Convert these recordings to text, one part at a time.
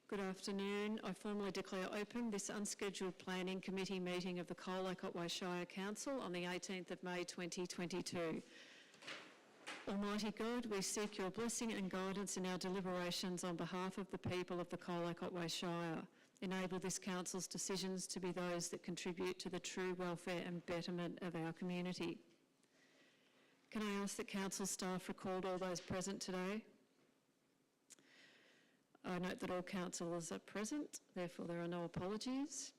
Good afternoon. I formally declare open this unscheduled planning committee meeting of the Colac Otway Shire Council on the 18th of May 2022. Almighty God, we seek your blessing and guidance in our deliberations on behalf of the people of the Colac Otway Shire. Enable this council's decisions to be those that contribute to the true welfare and betterment of our community. Can I ask that council staff record all those present today? I note that all councillors are present, therefore there are no apologies.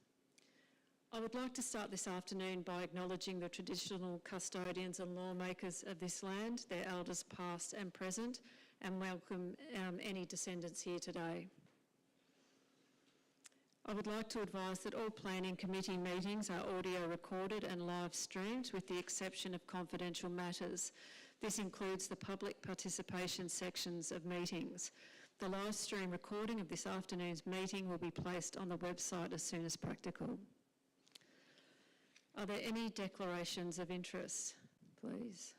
I would like to start this afternoon by acknowledging the traditional custodians and lawmakers of this land, their elders past and present, and welcome any descendants here today. I would like to advise that all planning committee meetings are audio recorded and live streamed with the exception of confidential matters. This includes the public participation sections of meetings. The live stream recording of this afternoon's meeting will be placed on the website as soon as practical. Are there any declarations of interest, please?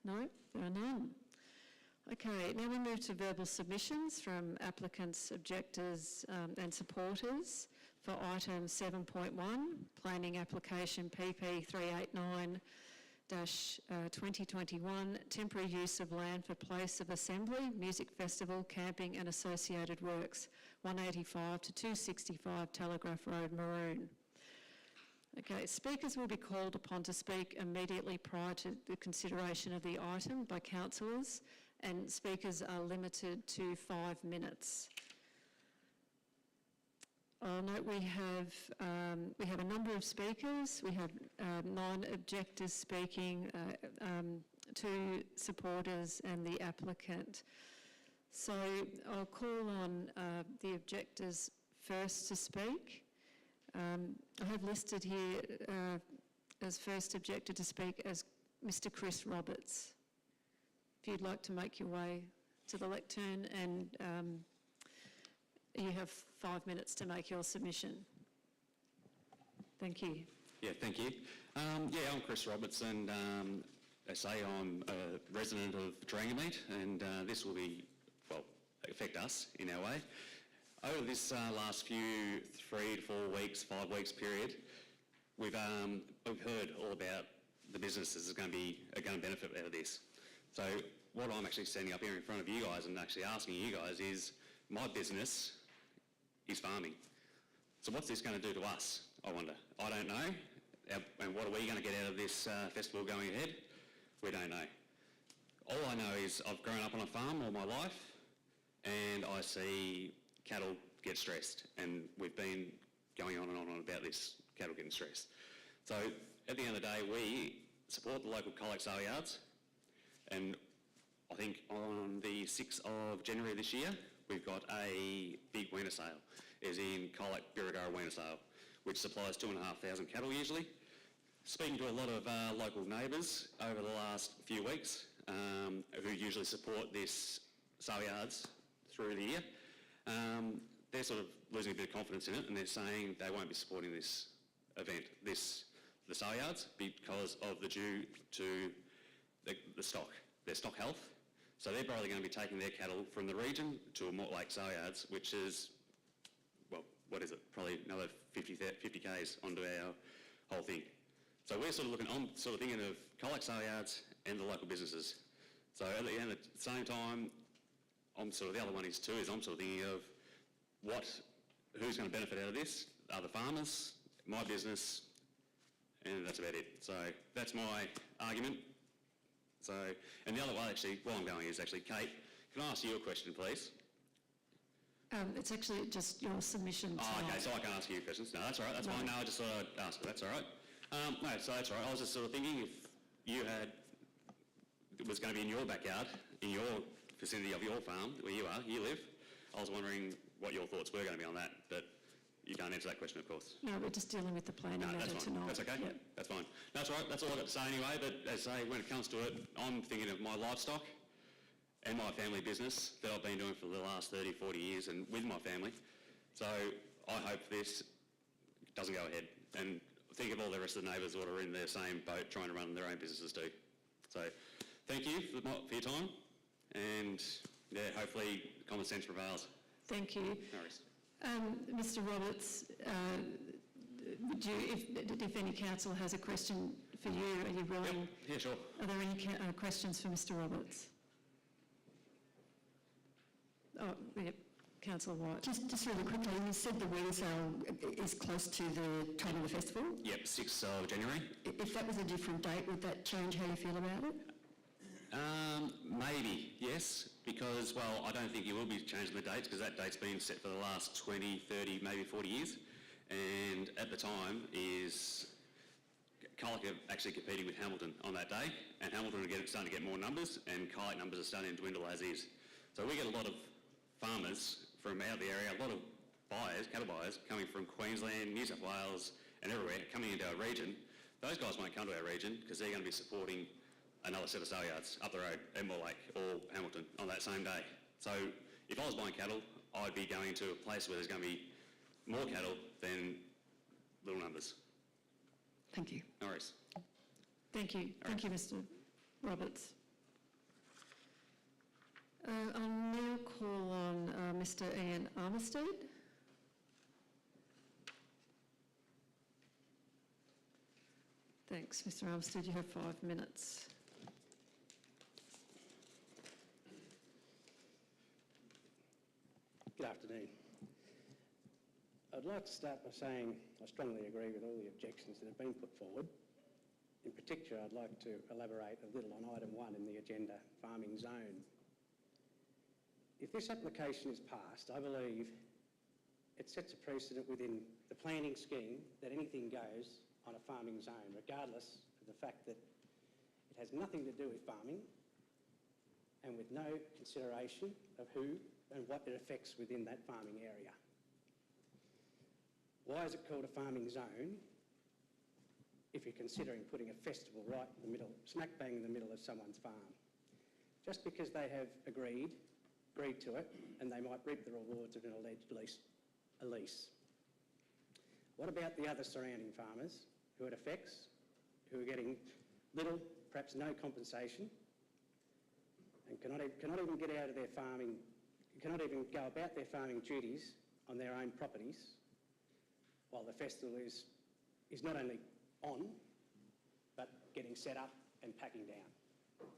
No, there are none. Okay, now we move to verbal submissions from applicants, objectors and supporters for item 7.1, planning application PP 389-2021, temporary use of land for place of assembly, music festival, camping and associated works, 185 to 265 Telegraph Road, Maroon. Okay, speakers will be called upon to speak immediately prior to the consideration of the item by councillors, and speakers are limited to 5 minutes. I'll note we have a number of speakers. We have 9 objectors speaking, 2 supporters and the applicant. So I'll call on the objectors first to speak. I have listed here as first objector to speak as Mr. Chris Roberts. If you'd like to make your way to the lectern, and you have 5 minutes to make your submission. Thank you. Yeah, thank you. I'm Chris Roberts, and I say I'm a resident of Tarangameet, and this will affect us in our way. Over this last few 3 to 4 weeks, 5 weeks period, we've heard all about the businesses that are going to benefit out of this. So what I'm actually standing up here in front of you guys and actually asking you guys is, my business is farming. So what's this going to do to us, I wonder? I don't know. And what are we going to get out of this festival going ahead? We don't know. All I know is I've grown up on a farm all my life, and I see cattle get stressed, and we've been going on and on about this cattle getting stressed. So at the end of the day, we support the local Colac sale yards, and I think on the 6th of January this year, we've got a big weaner sale, as in Colac Birregurra weaner sale, which supplies 2,500 cattle usually. Speaking to a lot of local neighbours over the last few weeks, who usually support this sale yards through the year, they're sort of losing a bit of confidence in it, and they're saying they won't be supporting this event, the sale yards, because of the due to the stock, their stock health. So they're probably going to be taking their cattle from the region to a Mortlake sale yards, which is, well, what is it? Probably another 50 k's onto our whole thing. So we're sort of I'm sort of thinking of Colac sale yards and the local businesses. So at the same time, I'm sort of the other one is too, is I'm sort of thinking of who's going to benefit out of this? Are the farmers, my business, and that's about it. So that's my argument. So, and the other one actually, where I'm going is actually, Kate, can I ask you a question, please? It's actually just your submission. Oh, okay, so I can ask you questions. No, that's all right, that's fine. No, I just thought I'd ask, that's all right. No, so that's all right. I was just sort of thinking if it was going to be in your backyard, in your vicinity of your farm, where you live, I was wondering what your thoughts were going to be on that, but you can't answer that question, of course. No, we're just dealing with the planning matter tonight. That's okay, yep. That's fine. That's all right, that's all I've got to say anyway, but as I say, when it comes to it, I'm thinking of my livestock and my family business that I've been doing for the last 30, 40 years and with my family. So I hope this doesn't go ahead, and think of all the rest of the neighbours that are in their same boat trying to run their own businesses too. So thank you for your time, and yeah, hopefully common sense prevails. Thank you. No worries. Mr Roberts, would you, if any council has a question for you, are you willing? Yep. Yeah, sure. Are there any questions for Mr Roberts? Oh, yep. Councillor White. Just really quickly, you said the wedding sale is close to the time of the festival. Yep, 6th of January. If that was a different date, would that change how you feel about it? Maybe, yes, because, well, I don't think you will be changing the dates because that date's been set for the last 20, 30, maybe 40 years. And at the time is Colac are actually competing with Hamilton on that day, and Hamilton are starting to get more numbers, and Colac numbers are starting to dwindle as is. So we get a lot of farmers from out of the area, a lot of buyers, cattle buyers, coming from Queensland, New South Wales and everywhere, coming into our region. Those guys won't come to our region because they're going to be supporting another set of sale yards up the road, Edmore Lake or Hamilton on that same day. So if I was buying cattle, I'd be going to a place where there's going to be more cattle than little numbers. Thank you. No worries. Thank you. Thank you, Mr Roberts. I'll now call on Mr Ian Armistead. Thanks, Mr Armistead. You have 5 minutes. Good afternoon. I'd like to start by saying I strongly agree with all the objections that have been put forward. In particular, I'd like to elaborate a little on item 1 in the agenda, farming zone. If this application is passed, I believe it sets a precedent within the planning scheme that anything goes on a farming zone, regardless of the fact that it has nothing to do with farming and with no consideration of who and what it affects within that farming area. Why is it called a farming zone if you're considering putting a festival right in the middle, smack bang in the middle of someone's farm? Just because they have agreed to it and they might reap the rewards of an alleged lease. What about the other surrounding farmers who it affects, who are getting little, perhaps no compensation and cannot even get out of their farming, cannot even go about their farming duties on their own properties while the festival is not only on, but getting set up and packing down,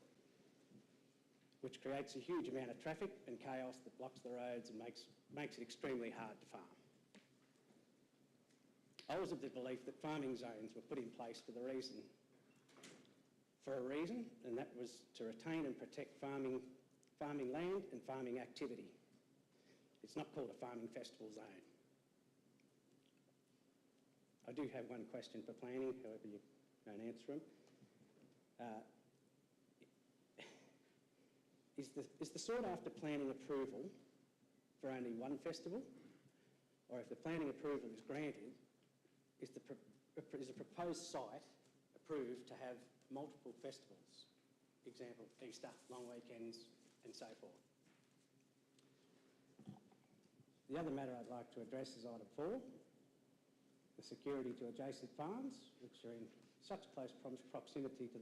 which creates a huge amount of traffic and chaos that blocks the roads and makes it extremely hard to farm. I was of the belief that farming zones were put in place for a reason, and that was to retain and protect farming land and farming activity. It's not called a farming festival zone. I do have one question for planning, however you don't answer them. Is the sought after planning approval for only one festival? Or if the planning approval is granted, is the proposed site approved to have multiple festivals? Example, Easter, long weekends and so forth. The other matter I'd like to address is item 4, the security to adjacent farms, which are in such close proximity to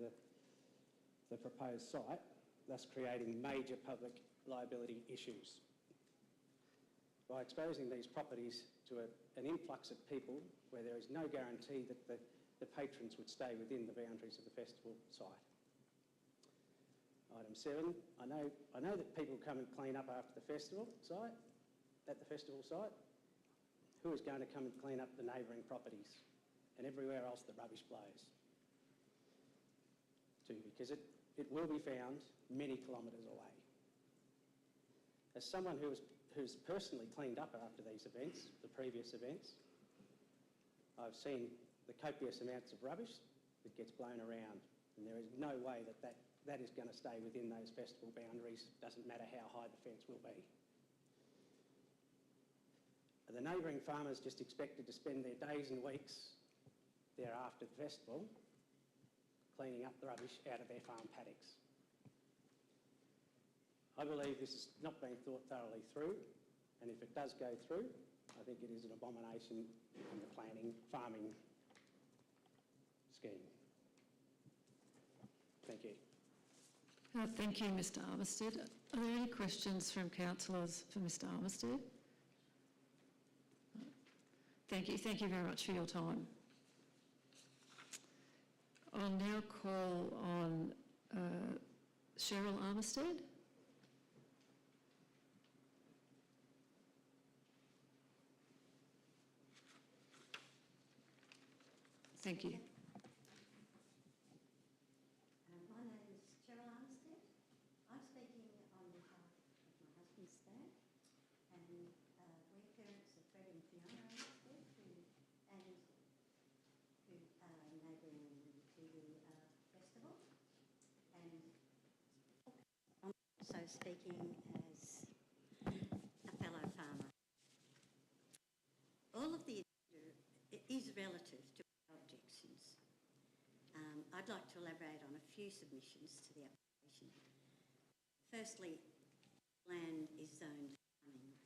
the proposed site, thus creating major public liability issues. By exposing these properties to an influx of people where there is no guarantee that the patrons would stay within the boundaries of the festival site. Item 7, I know that people come and clean up after the festival site, at the festival site. Who is going to come and clean up the neighbouring properties and everywhere else that rubbish blows? Because it will be found many kilometres away. As someone who's personally cleaned up after these events, the previous events, I've seen the copious amounts of rubbish that gets blown around, and there is no way that is going to stay within those festival boundaries, doesn't matter how high the fence will be. Are the neighbouring farmers just expected to spend their days and weeks thereafter the festival cleaning up the rubbish out of their farm paddocks? I believe this has not been thought thoroughly through, and if it does go through, I think it is an abomination in the planning farming scheme. Thank you. Thank you, Mr Armistead. Are there any questions from councillors for Mr Armistead? Thank you very much for your time. I'll now call on Cheryl Armistead. Thank you. My name is Cheryl Armstead. I'm speaking on behalf of my husband's dad, and we're parents of Fred and Fiona Armstead, who are neighbouring to the festival. And I'm also speaking as a fellow farmer. All of the is relative to our objections. I'd like to elaborate on a few submissions to the application. Firstly, land is zoned farming.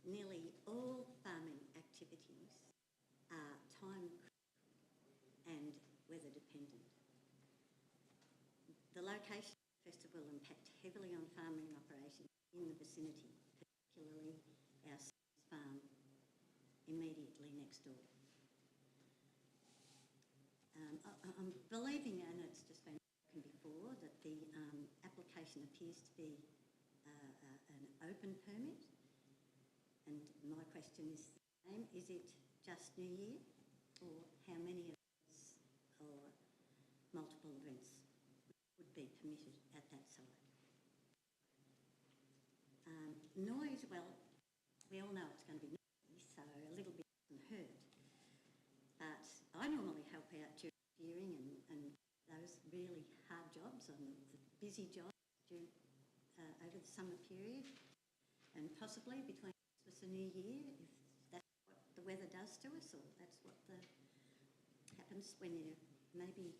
Nearly all farming activities are time and weather dependent. The location of the festival will impact heavily on farming operations in the vicinity, particularly our farm immediately next door. I'm believing, and it's just been spoken before, that the application appears to be an open permit. And my question is the same: is it just New Year, or how many events or multiple events would be permitted at that site? Noise, well, we all know it's going to be noisy, so a little bit doesn't hurt. But I normally help out during shearing and those really hard jobs, on the busy jobs during, over the summer period, and possibly between Christmas and New Year, if that's what the weather does to us, or that's what happens when you're maybe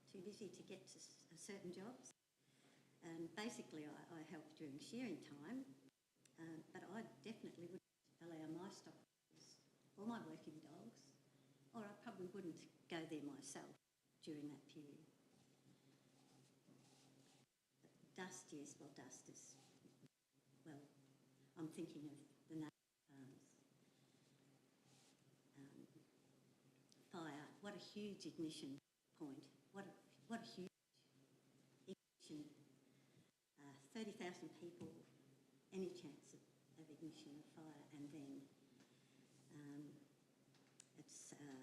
too busy to get to certain jobs. And basically I help during shearing time, but I definitely wouldn't allow my stock or my working dogs, or I probably wouldn't go there myself during that period. Dust, yes, well, dust is, well, I'm thinking of the neighbour farms. Fire, what a huge ignition point, what a huge ignition. 30,000 people, any chance of ignition of fire, and then it's, you know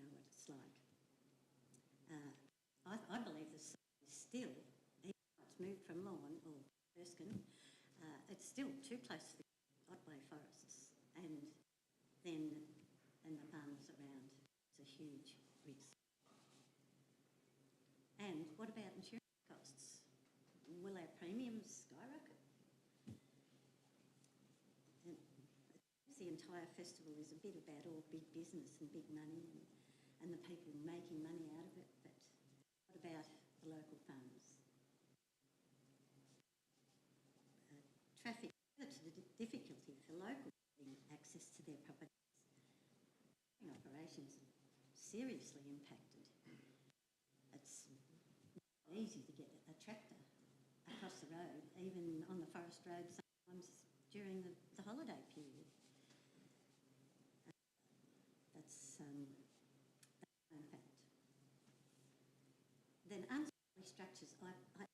what it's like. I believe the site is still, even though it's moved from Lawn or Erskine, it's still too close to the Otway forests, and then the farmers around. It's a huge risk. And what about insurance costs? Will our premiums skyrocket? And the entire festival is a bit about all big business and big money and the people making money out of it, but what about the local farmers? Traffic, further to the difficulty for local getting access to their properties. Operations are seriously impacted. It's not easy to get a tractor across the road, even on the forest road sometimes during the holiday period. That's in fact. Then unsightly structures, I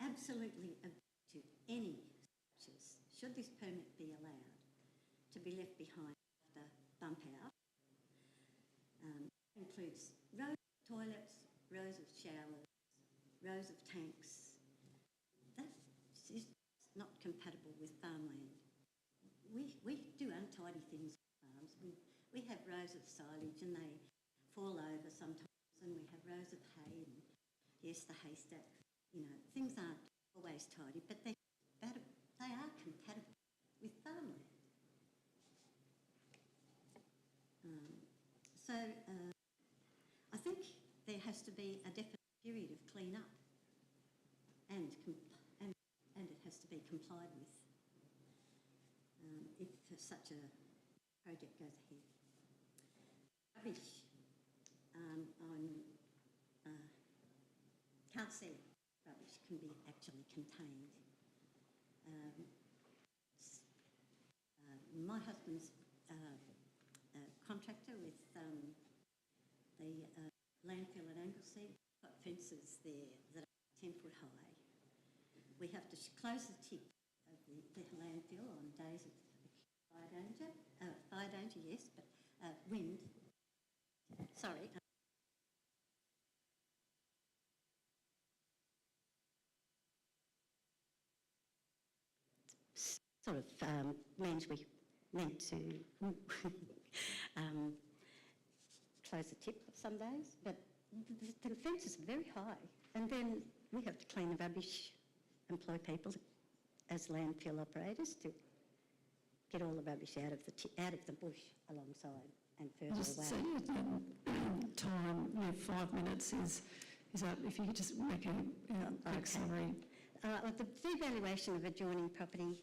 absolutely object to any structures, should this permit be allowed, to be left behind after bump out. Includes rows of toilets, rows of showers, rows of tanks. That is not compatible with farmland. We do untidy things on farms. We have rows of silage and they fall over sometimes, and we have rows of hay, and yes, the haystack, you know, things aren't always tidy, but they are compatible with farmland. So I think there has to be a definite period of clean-up, and it has to be complied with if such a project goes ahead. Rubbish, can't see rubbish can be actually contained. my husband's a contractor with the landfill at Anglesey. Got fences there that are 10 foot high. We have to close the tip of the landfill on days of fire danger, yes, but wind. Sorry. Sort of means we meant to close the tip some days, but the fences are very high, and then we have to clean the rubbish, employ people as landfill operators to get all the rubbish out of the bush alongside and further Just away. say time, 5 minutes is up. If you could just make a quick summary. The devaluation of adjoining property,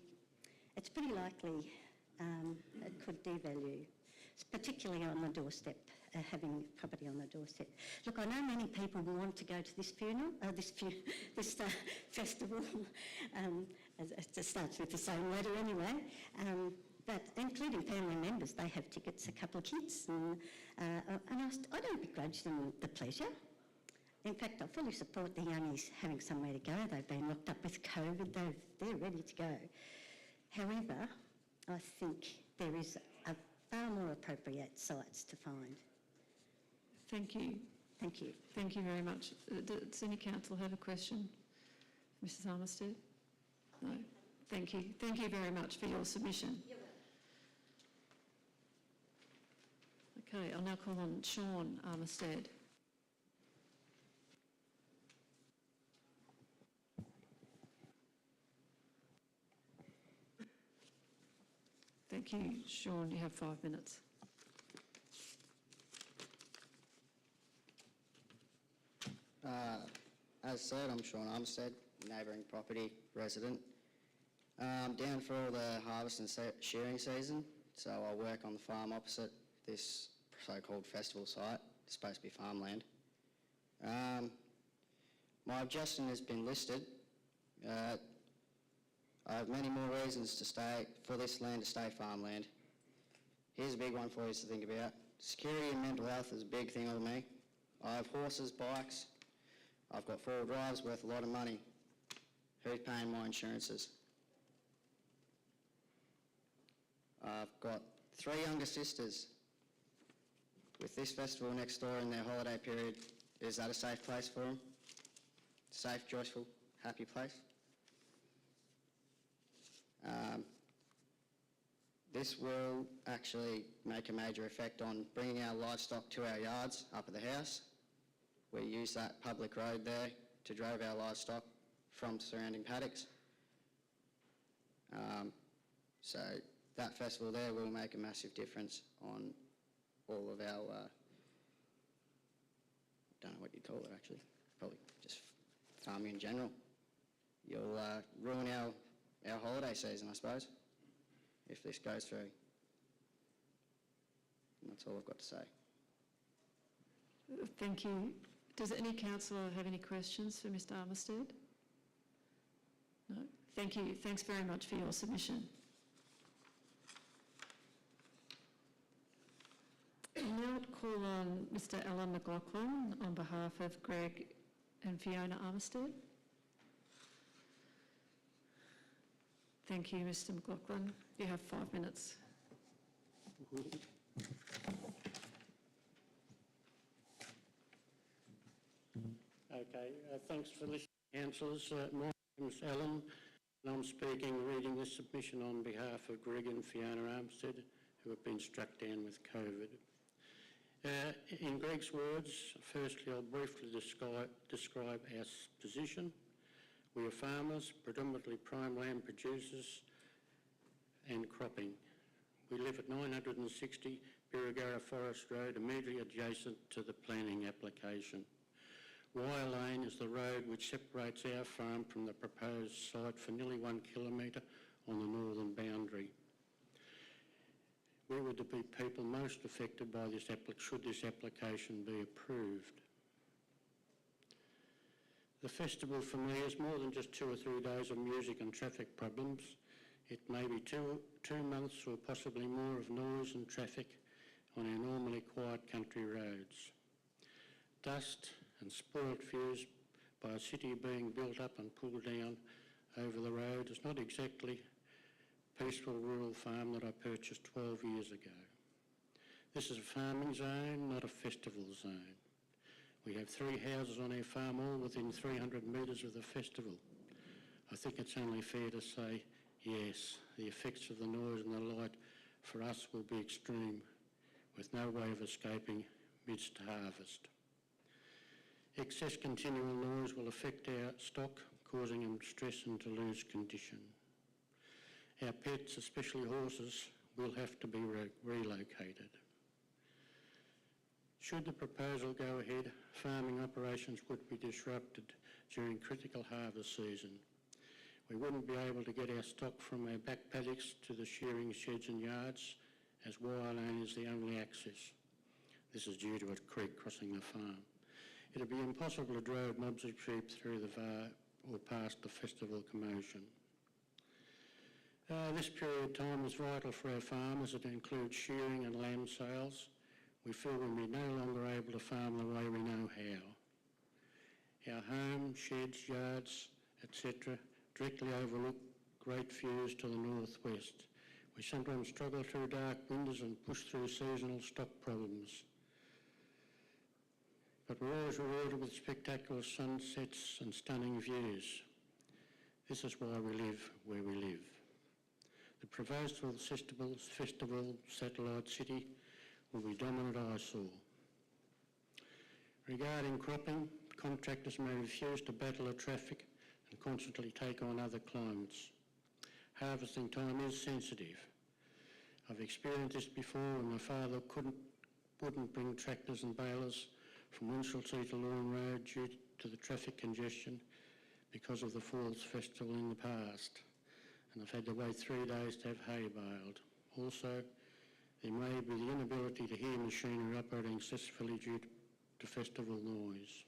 it's pretty likely it could devalue, particularly on the doorstep, having property on the doorstep. Look, I know many people will want to go to this festival. It starts with the same letter anyway. But including family members, they have tickets, a couple of kids, and I don't begrudge them the pleasure. In fact, I fully support the youngies having somewhere to go. They've been locked up with COVID. They're ready to go. However, I think there is a far more appropriate sites to find. Thank you. Thank you. Thank you very much. Does any council have a question? Mrs Armistead? No. Thank you. Thank you very much for your submission. You're welcome. Okay, I'll now call on Sean Armistead. Thank you, Sean. You have 5 minutes. As said, I'm Sean Armstead, neighbouring property resident. Down for all the harvest and shearing season, so I work on the farm opposite this so-called festival site. It's supposed to be farmland. My objection has been listed. I have many more reasons for this land to stay farmland. Here's a big one for you to think about. Security and mental health is a big thing with me. I have horses, bikes. I've got 4-wheel drives worth a lot of money. Who's paying my insurances? I've got 3 younger sisters. With this festival next door in their holiday period, is that a safe place for them? Safe, joyful, happy place? This will actually make a major effect on bringing our livestock to our yards up at the house. We use that public road there to drive our livestock from surrounding paddocks. So that festival there will make a massive difference on all of our, I don't know what you'd call it actually, probably just farming in general. You'll ruin our holiday season, I suppose, if this goes through. And that's all I've got to say. Thank you. Does any councillor have any questions for Mr Armistead? No? Thank you. Thanks very much for your submission. I'll now call on Mr Alan McLaughlin on behalf of Greg and Fiona Armistead. Thank you, Mr McLaughlin. You have 5 minutes. Okay, thanks for listening, councillors. My name's Alan, and I'm reading this submission on behalf of Greg and Fiona Armstead, who have been struck down with COVID. In Greg's words, firstly, I'll briefly describe our position. We are farmers, predominantly prime land producers and cropping. We live at 960 Birregurra Forest Road, immediately adjacent to the planning application. Wire Lane is the road which separates our farm from the proposed site for nearly 1 kilometre on the northern boundary. We would be people most affected by this should this application be approved. The festival for me is more than just 2 or 3 days of music and traffic problems. It may be two months or possibly more of noise and traffic on our normally quiet country roads. Dust and spoilt views by a city being built up and pulled down over the road is not exactly peaceful rural farm that I purchased 12 years ago. This is a farming zone, not a festival zone. We have 3 houses on our farm, all within 300 metres of the festival. I think it's only fair to say, yes, the effects of the noise and the light for us will be extreme, with no way of escaping midst harvest. Excess continual noise will affect our stock, causing them stress and to lose condition. Our pets, especially horses, will have to be relocated. Should the proposal go ahead, farming operations would be disrupted during critical harvest season. We wouldn't be able to get our stock from our back paddocks to the shearing sheds and yards, as Wyalone is the only access. This is due to a creek crossing the farm. It would be impossible to drive mobs of sheep through the VAR or past the festival commotion. This period of time is vital for our farm as it includes shearing and lamb sales. We feel we'll be no longer able to farm the way we know how. Our home, sheds, yards, etc. directly overlook great views to the northwest. We sometimes struggle through dark winters and push through seasonal stock problems. But we're always rewarded with spectacular sunsets and stunning views. This is why we live where we live. The proposal festival satellite city will be dominant eyesore. Regarding cropping, contractors may refuse to battle the traffic and constantly take on other clients. Harvesting time is sensitive. I've experienced this before when my father wouldn't bring tractors and balers from Winchelsea to Lawn Road due to the traffic congestion because of the Falls Festival in the past, and I've had to wait 3 days to have hay baled. Also, there may be the inability to hear machinery operating successfully due to festival noise.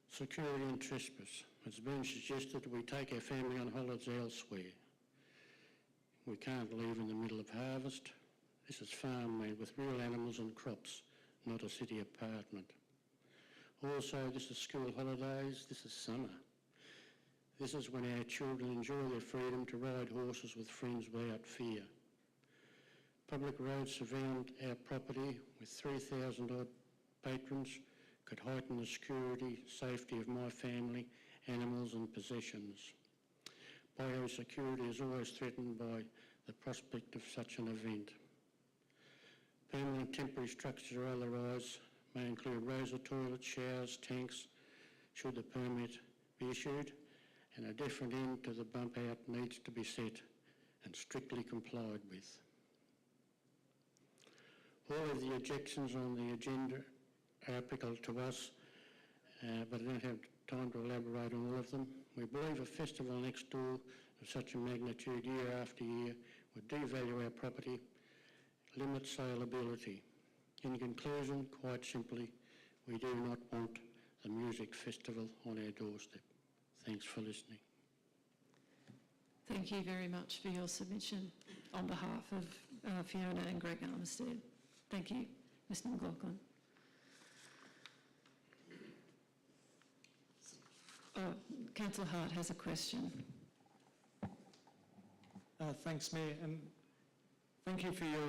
Security and trespass. It's been suggested we take our family on holidays elsewhere. We can't leave in the middle of harvest. This is farmland with real animals and crops, not a city apartment. Also, this is school holidays, this is summer. This is when our children enjoy their freedom to ride horses with friends without fear. Public roads surround our property with 3,000 odd patrons could heighten the security, safety of my family, animals and possessions. Biosecurity is always threatened by the prospect of such an event. Permanent temporary structures or otherwise may include rows of toilets, showers, tanks, should the permit be issued, and a different end to the bump out needs to be set and strictly complied with. All of the objections on the agenda are applicable to us, but I don't have time to elaborate on all of them. We believe a festival next door of such a magnitude year after year would devalue our property, limit saleability. In conclusion, quite simply, we do not want the music festival on our doorstep. Thanks for listening. Thank you very much for your submission on behalf of Fiona and Greg Armistead. Thank you, Mr McLaughlin. Councillor Hart has a question. Thanks, Mayor. Thank you for your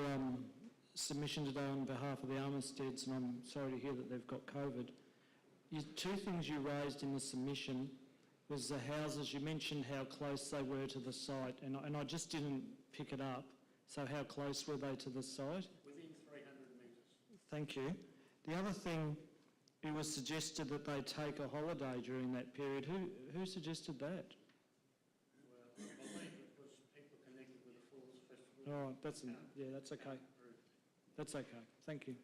submission today on behalf of the Armisteds, and I'm sorry to hear that they've got COVID. Two things you raised in the submission was the houses. You mentioned how close they were to the site, and I just didn't pick it up. So how close were they to the site? Within 300 metres. Thank you. The other thing, it was suggested that they take a holiday during that period. Who suggested that? Well, I believe it was people connected with the Falls Festival. Oh, that's okay. That's okay. Thank you.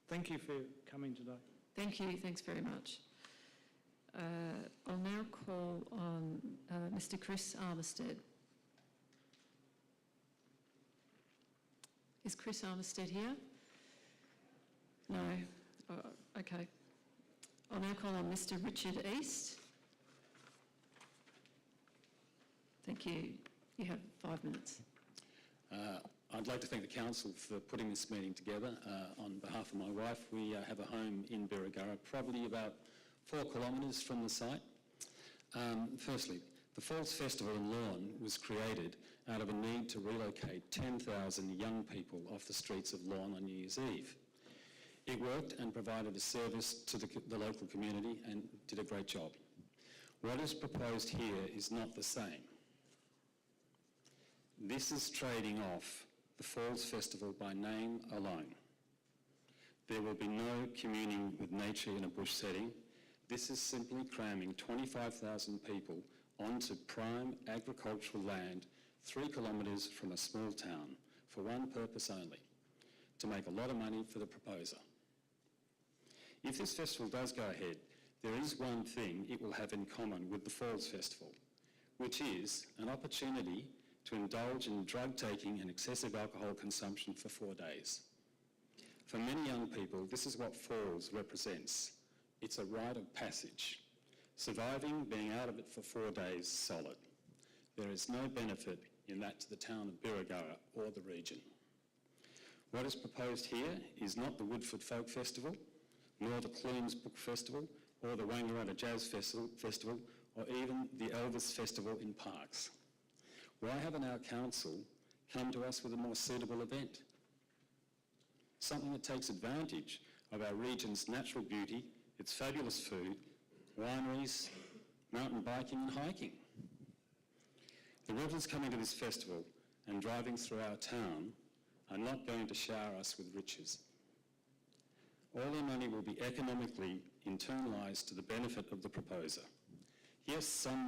Thank you for coming today. Thank you. Thanks very much. I'll now call on Mr Chris Armistead. Is Chris Armistead here? No. Okay. I'll now call on Mr Richard East. Thank you. You have 5 minutes. I'd like to thank the council for putting this meeting together. On behalf of my wife, we have a home in Birregurra, probably about 4 kilometres from the site. Firstly, the Falls Festival in Lorne was created out of a need to relocate 10,000 young people off the streets of Lorne on New Year's Eve. It worked and provided a service to the local community and did a great job. What is proposed here is not the same. This is trading off the Falls Festival by name alone. There will be no communing with nature in a bush setting. This is simply cramming 25,000 people onto prime agricultural land 3 kilometres from a small town for one purpose only, to make a lot of money for the proposer. If this festival does go ahead, there is one thing it will have in common with the Falls Festival, which is an opportunity to indulge in drug taking and excessive alcohol consumption for 4 days. For many young people, this is what Falls represents. It's a rite of passage. Surviving being out of it for 4 days solid. There is no benefit in that to the town of Birregurra or the region. What is proposed here is not the Woodford Folk Festival, nor the Clunes Book Festival, or the Wangaratta Jazz Festival, or even the Elvis Festival in Parks. Why haven't our council come to us with a more suitable event? Something that takes advantage of our region's natural beauty, its fabulous food, wineries, mountain biking and hiking. The revellers coming to this festival and driving through our town are not going to shower us with riches. All their money will be economically internalised to the benefit of the proposer. Yes, some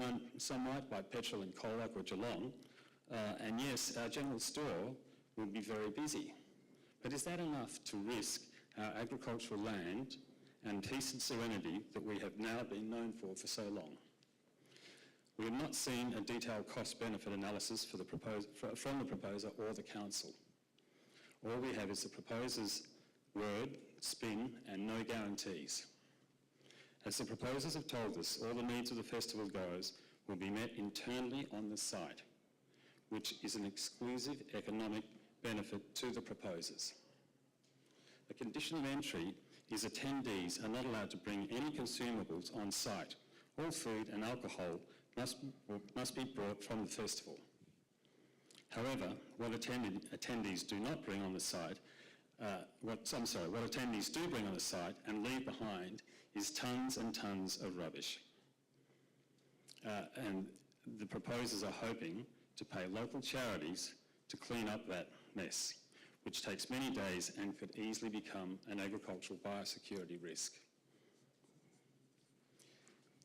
might buy petrol in Colac or Geelong, and yes, our general store will be very busy. But is that enough to risk our agricultural land and peace and serenity that we have now been known for so long? We have not seen a detailed cost-benefit analysis from the proposer or the council. All we have is the proposer's word, spin, and no guarantees. As the proposers have told us, all the needs of the festival goers will be met internally on the site, which is an exclusive economic benefit to the proposers. The condition of entry is attendees are not allowed to bring any consumables on site. All food and alcohol must be brought from the festival. However, what attendees do not bring on the site, what attendees do bring on the site and leave behind is tons and tons of rubbish. And the proposers are hoping to pay local charities to clean up that mess, which takes many days and could easily become an agricultural biosecurity risk.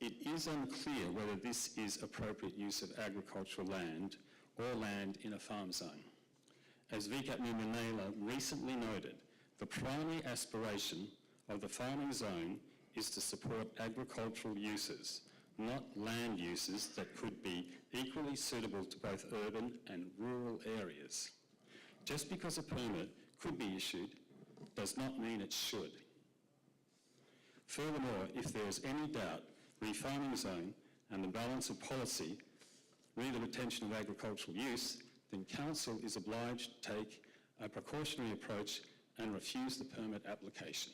It is unclear whether this is appropriate use of agricultural land or land in a farm zone. As VCAT Mumanela recently noted, the primary aspiration of the farming zone is to support agricultural uses, not land uses that could be equally suitable to both urban and rural areas. Just because a permit could be issued does not mean it should. Furthermore, if there is any doubt, re-farming zone and the balance of policy re the retention of agricultural use, then council is obliged to take a precautionary approach and refuse the permit application.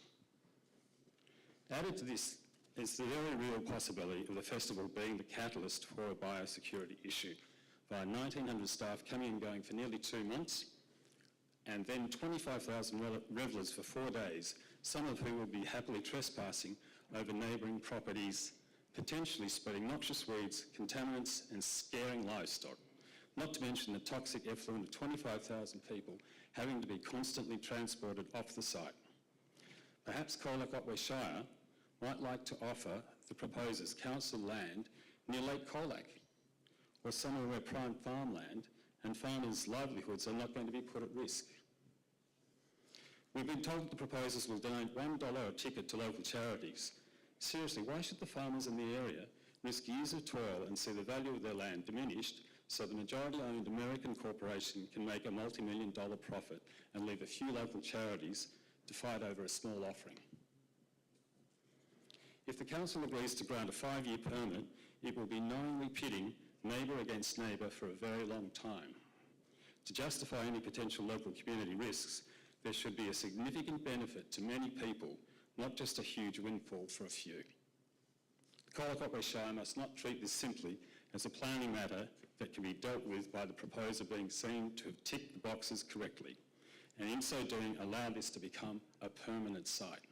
Added to this is the very real possibility of the festival being the catalyst for a biosecurity issue, via 1,900 staff coming and going for nearly 2 months, and then 25,000 revellers for 4 days, some of whom will be happily trespassing over neighbouring properties, potentially spreading noxious weeds, contaminants and scaring livestock, not to mention the toxic effluent of 25,000 people having to be constantly transported off the site. Perhaps Colac Otway Shire might like to offer the proposers council land near Lake Colac, or somewhere where prime farmland and farmers' livelihoods are not going to be put at risk. We've been told the proposers will donate $1 a ticket to local charities. Seriously, why should the farmers in the area risk years of toil and see the value of their land diminished so the majority-owned American corporation can make a multi-million-dollar profit and leave a few local charities to fight over a small offering? If the council agrees to grant a 5-year permit, it will be knowingly pitting neighbour against neighbour for a very long time. To justify any potential local community risks, there should be a significant benefit to many people, not just a huge windfall for a few. The Colac Otway Shire must not treat this simply as a planning matter that can be dealt with by the proposer being seen to have ticked the boxes correctly, and in so doing allow this to become a permanent site.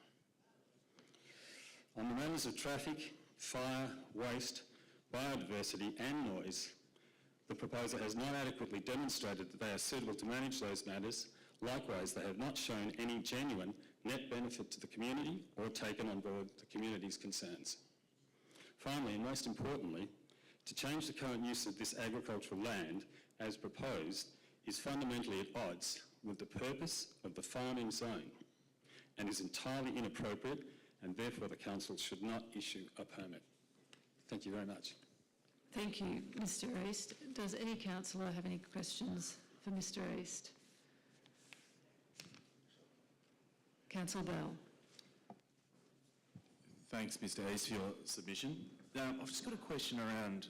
On the matters of traffic, fire, waste, biodiversity and noise, the proposer has not adequately demonstrated that they are suitable to manage those matters. Likewise, they have not shown any genuine net benefit to the community or taken on board the community's concerns. Finally, and most importantly, to change the current use of this agricultural land as proposed is fundamentally at odds with the purpose of the farming zone and is entirely inappropriate, and therefore the council should not issue a permit. Thank you very much. Thank you, Mr East. Does any councillor have any questions for Mr East? Councillor Bell. Thanks, Mr East, for your submission. I've just got a question around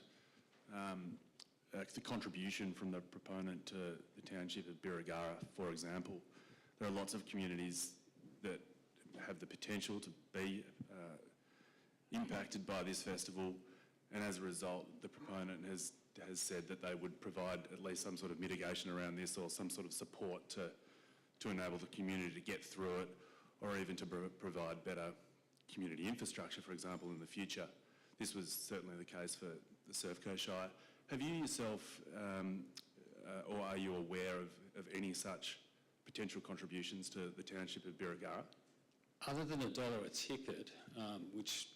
the contribution from the proponent to the township of Birregurra, for example. There are lots of communities that have the potential to be impacted by this festival, and as a result, the proponent has said that they would provide at least some sort of mitigation around this or some sort of support to enable the community to get through it, or even to provide better community infrastructure, for example, in the future. This was certainly the case for the Surf Coast Shire. Have you yourself, or are you aware of any such potential contributions to the township of Birregurra? Other than $1 a ticket, which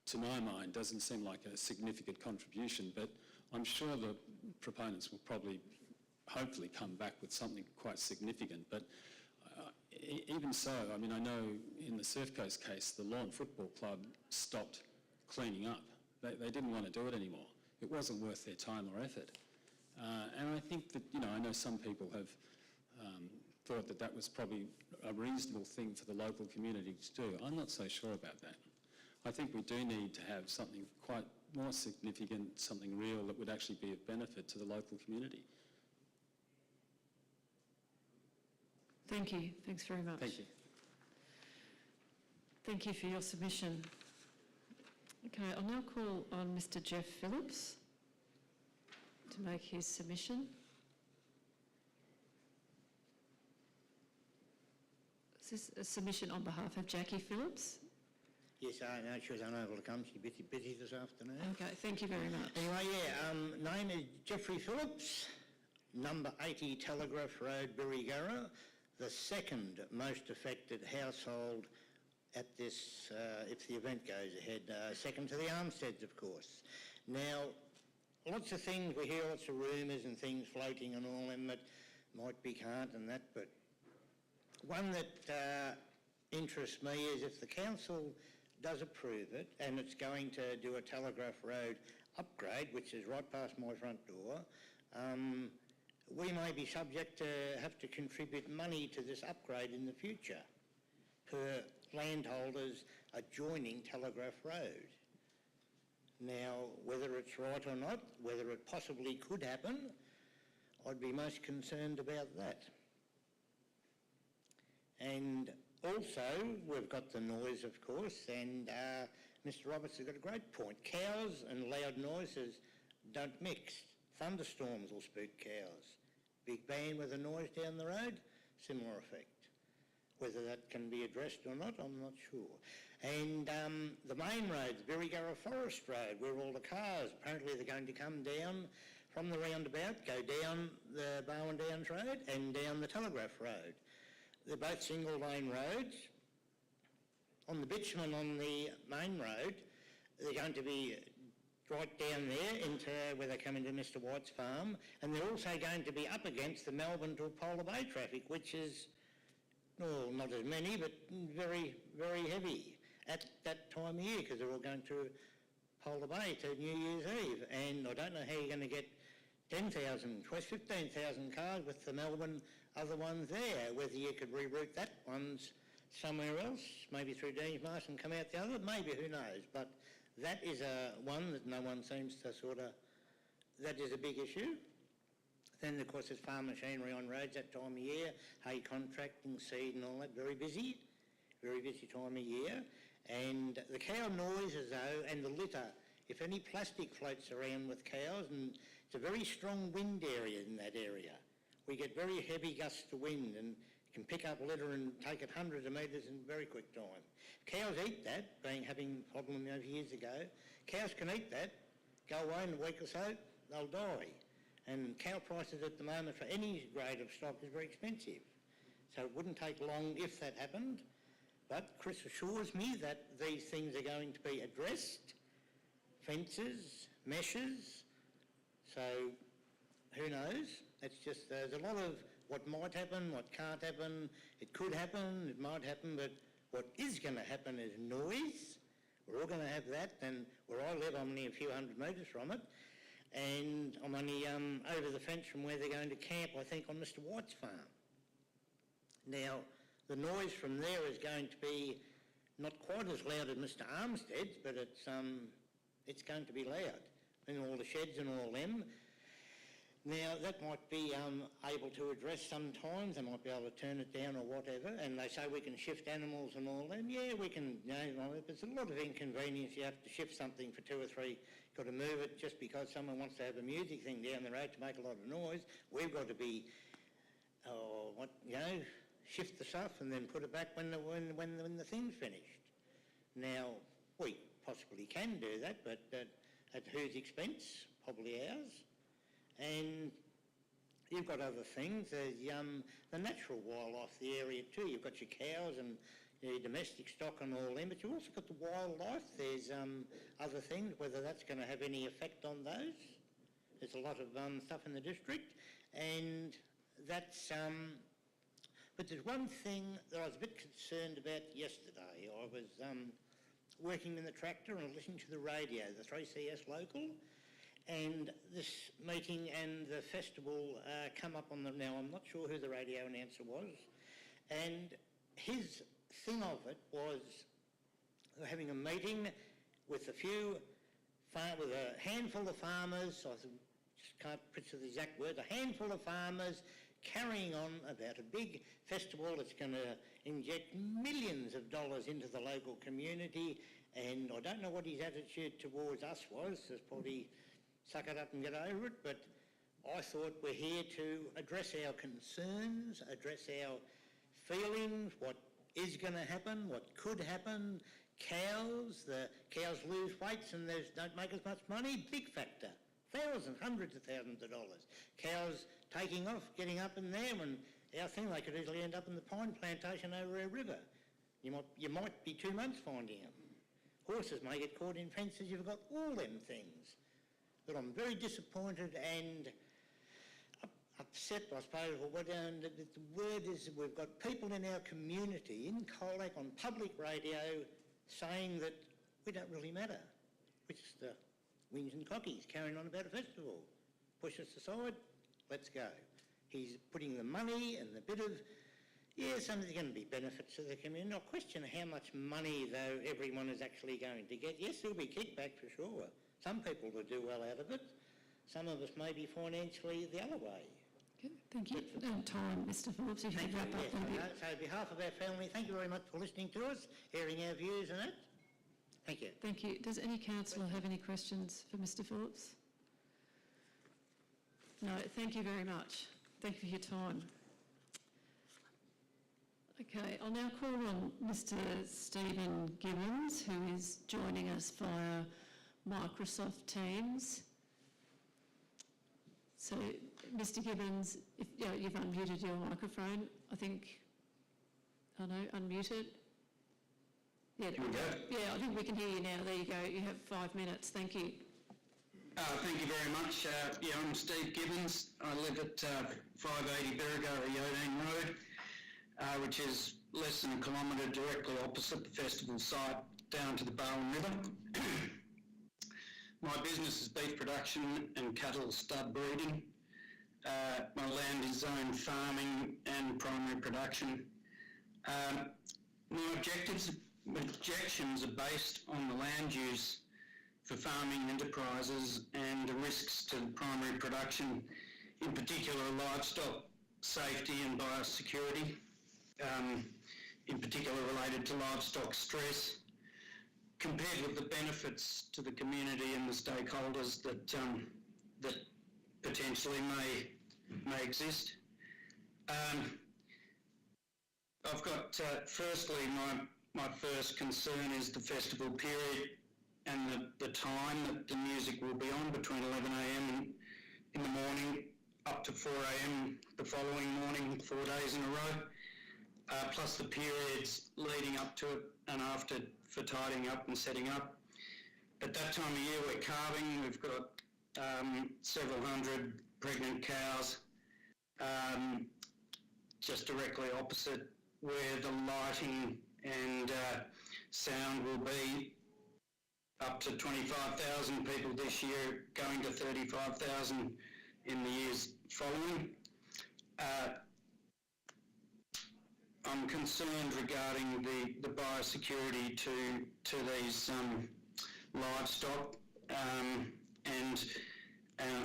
to my mind doesn't seem like a significant contribution, but I'm sure the proponents will probably, hopefully, come back with something quite significant. But even so, I mean, I know in the Surf Coast case, the Lawn Football Club stopped cleaning up. They didn't want to do it anymore. It wasn't worth their time or effort. And I think that, I know some people have thought that that was probably a reasonable thing for the local community to do. I'm not so sure about that. I think we do need to have something quite more significant, something real that would actually be of benefit to the local community. Thank you. Thanks very much. Thank you. Thank you for your submission. Okay, I'll now call on Mr Jeff Phillips to make his submission. Is this a submission on behalf of Jackie Phillips? Yes, I know she was unable to come. She's busy this afternoon. Okay, thank you very much. Anyway, name is Jeffrey Phillips, number 80 Telegraph Road, Birregurra, the second most affected household at this, if the event goes ahead, second to the Armsteads, of course. Now, lots of things, we hear lots of rumours and things floating and all them that might be, can't and that, but one that interests me is if the council does approve it and it's going to do a Telegraph Road upgrade, which is right past my front door, we may be subject to have to contribute money to this upgrade in the future per landholders adjoining Telegraph Road. Now, whether it's right or not, whether it possibly could happen, I'd be most concerned about that. And also, we've got the noise, of course, and Mr Roberts has got a great point. Cows and loud noises don't mix. Thunderstorms will spook cows. Big band with a noise down the road, similar effect. Whether that can be addressed or not, I'm not sure. And the main road, the Birregurra Forest Road, where all the cars, apparently they're going to come down from the roundabout, go down the Barwon Downs Road and down the Telegraph Road. They're both single lane roads. On the bitumen on the main road, they're going to be right down there into where they come into Mr White's farm, and they're also going to be up against the Melbourne to Polar Bay traffic, which is, well, not as many, but very, very heavy at that time of year, because they're all going to Polar Bay to New Year's Eve. And I don't know how you're going to get 10,000, 15,000 cars with the Melbourne other ones there, whether you could reroute that one's somewhere else, maybe through Deansmarsh and come out the other, maybe, who knows. But that is one that no one seems to sort of that is a big issue. Then, of course, there's farm machinery on roads that time of year, hay contracting, seed and all that, very busy time of year. And the cow noises though, and the litter, if any plastic floats around with cows, and it's a very strong wind area in that area. We get very heavy gusts of wind and can pick up litter and take it hundreds of metres in a very quick time. Cows eat that, having a problem over years ago. Cows can eat that, go away in a week or so, they'll die. And cow prices at the moment for any grade of stock is very expensive. So it wouldn't take long if that happened. But Chris assures me that these things are going to be addressed. Fences, meshes. So who knows? It's just there's a lot of what might happen, what can't happen. It could happen, it might happen, but what is going to happen is noise. We're all going to have that. And where I live, I'm only a few hundred metres from it. And I'm only over the fence from where they're going to camp, I think, on Mr White's farm. Now, the noise from there is going to be not quite as loud as Mr Armstead's, but it's going to be loud, and all the sheds and all them. Now, that might be able to address sometimes. They might be able to turn it down or whatever, and they say we can shift animals and all them. Yeah, we can, but there's a lot of inconvenience. You have to shift something for 2 or 3. You've got to move it just because someone wants to have a music thing down the road to make a lot of noise. We've got to be, shift the stuff and then put it back when the thing's finished. Now, we possibly can do that, but at whose expense? Probably ours. And you've got other things. There's the natural wildlife, the area too. You've got your cows and your domestic stock and all them, but you've also got the wildlife. There's other things, whether that's going to have any effect on those. There's a lot of stuff in the district, and that's... But there's one thing that I was a bit concerned about yesterday. I was working in the tractor and listening to the radio, the 3CS local, and this meeting and the festival come up on the... Now, I'm not sure who the radio announcer was, and his thing of it was having a meeting with a handful of farmers. I just can't picture the exact word. A handful of farmers carrying on about a big festival that's going to inject millions of dollars into the local community, and I don't know what his attitude towards us was. It's probably suck it up and get over it, but I thought we're here to address our concerns, address our feelings, what is going to happen, what could happen. The cows lose weights and they don't make as much money, big factor. Thousands, hundreds of thousands of dollars. Cows taking off, getting up in there, and our thing, they could easily end up in the pine plantation over our river. You might be 2 months finding them. Horses may get caught in fences, you've got all them things. But I'm very disappointed and upset, I suppose. The word is we've got people in our community, in Colac, on public radio, saying that we don't really matter. We're just the whinge and cockies carrying on about a festival. Push us aside, let's go. He's putting the money and the bit of, there's going to be benefits to the community. I question how much money, though, everyone is actually going to get. Yes, there'll be kickback for sure. Some people will do well out of it. Some of us may be financially the other way. Okay, thank you. Time, Mr Phillips, if you could wrap up a bit. So on behalf of our family, thank you very much for listening to us, hearing our views and that. Thank you. Thank you. Does any councillor have any questions for Mr Phillips? No, thank you very much. Thank you for your time. Okay, I'll now call on Mr Stephen Gibbons, who is joining us via Microsoft Teams. So, Mr Gibbons, if you've unmuted your microphone, I think. Oh no, unmute it. Yeah, I think we can hear you now. There you go. You have 5 minutes. Thank you. Thank you very much. I'm Steve Gibbons. I live at 580 Birregurra Yodine Road, which is less than a kilometre directly opposite the festival site down to the Barwon River. My business is beef production and cattle stud breeding. My land is zoned farming and primary production. My objections are based on the land use for farming enterprises and the risks to primary production, in particular livestock safety and biosecurity, in particular related to livestock stress, compared with the benefits to the community and the stakeholders that that potentially may exist. I've got, firstly, my first concern is the festival period and the time that the music will be on, between 11 a.m. in the morning up to 4 a.m. the following morning, 4 days in a row, plus the periods leading up to it and after for tidying up and setting up. At that time of year we're calving, we've got several hundred pregnant cows just directly opposite where the lighting and sound will be. Up to 25,000 people this year, going to 35,000 in the years following. I'm concerned regarding the biosecurity to these livestock, and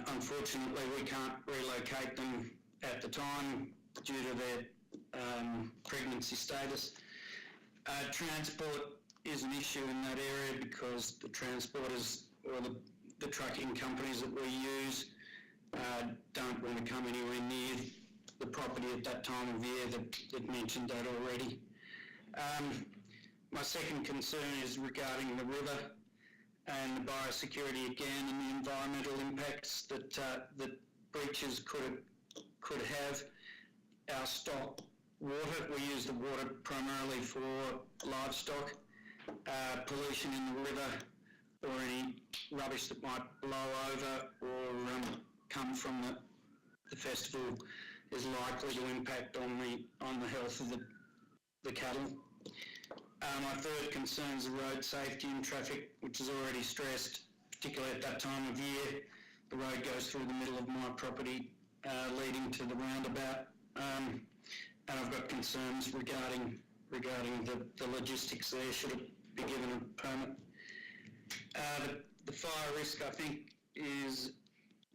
unfortunately we can't relocate them at the time due to their pregnancy status. Transport is an issue in that area because the transporters or the trucking companies that we use don't want to come anywhere near the property at that time of year. That mentioned that already. My second concern is regarding the river and the biosecurity again and the environmental impacts that that breaches could have. Our stock water, we use the water primarily for livestock. Pollution in the river or any rubbish that might blow over or come from the festival is likely to impact on the health of the cattle. My third concern is the road safety and traffic, which is already stressed, particularly at that time of year. The road goes through the middle of my property, leading to the roundabout, and I've got concerns regarding the logistics there, should it be given a permit. The fire risk, I think, is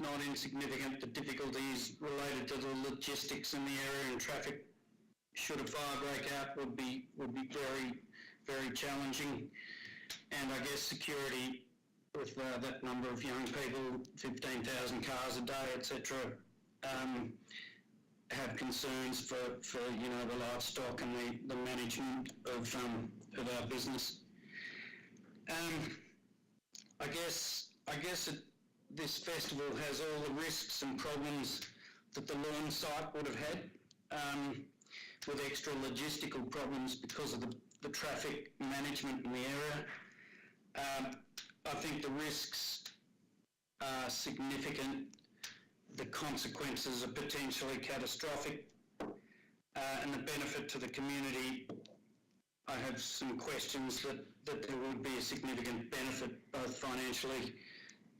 not insignificant. The difficulties related to the logistics in the area and traffic, should a fire break out, would be very, very challenging. And I guess security with that number of young people, 15,000 cars a day, etc., have concerns for the livestock and the management of our business. I guess this festival has all the risks and problems that the lawn site would have had, with extra logistical problems because of the traffic management in the area. I think the risks are significant. The consequences are potentially catastrophic, and the benefit to the community, I have some questions that there would be a significant benefit both financially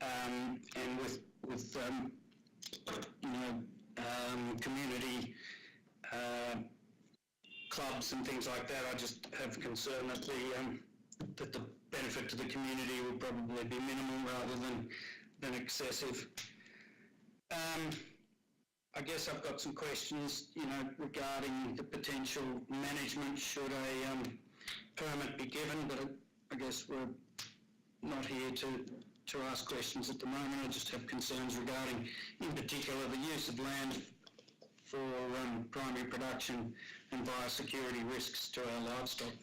and with community clubs and things like that. I just have concern that the benefit to the community will probably be minimal rather than excessive. I guess I've got some questions, regarding the potential management should a permit be given, but I guess we're not here to ask questions at the moment. I just have concerns regarding, in particular, the use of land for primary production and biosecurity risks to our livestock.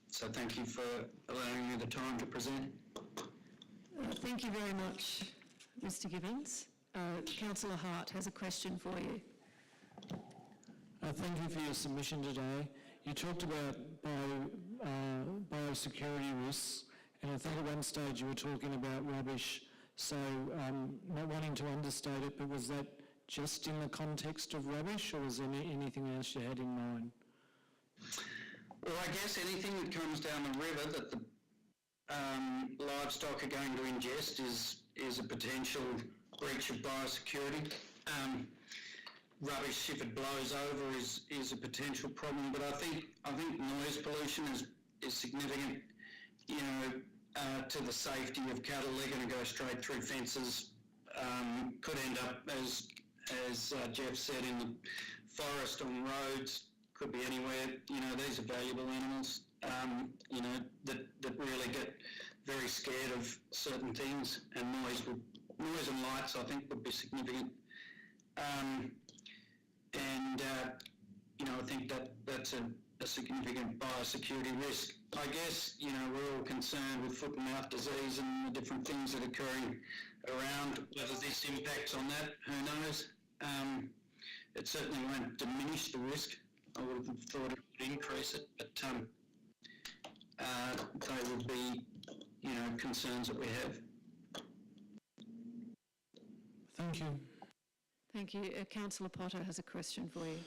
So thank you for allowing me the time to present. Thank you very much, Mr. Gibbons. Councillor Hart has a question for you. Thank you for your submission today. You talked about biosecurity risks, and I think at one stage you were talking about rubbish, so not wanting to understate it, but was that just in the context of rubbish, or was there anything else you had in mind? Well, I guess anything that comes down the river that the livestock are going to ingest is a potential breach of biosecurity. Rubbish, if it blows over, is a potential problem, but I think noise pollution is significant to the safety of cattle. They're going to go straight through fences. Could end up, as Jeff said, in the forest, on roads, could be anywhere. These are valuable animals, that really get very scared of certain things, and noise and lights, I think, would be significant. I think that's a significant biosecurity risk. I guess, we're all concerned with foot and mouth disease and the different things that are occurring around. Whether this impacts on that, who knows? It certainly won't diminish the risk. I would have thought it would increase it, but they would be, concerns that we have. Thank you. Thank you. Councillor Potter has a question for you.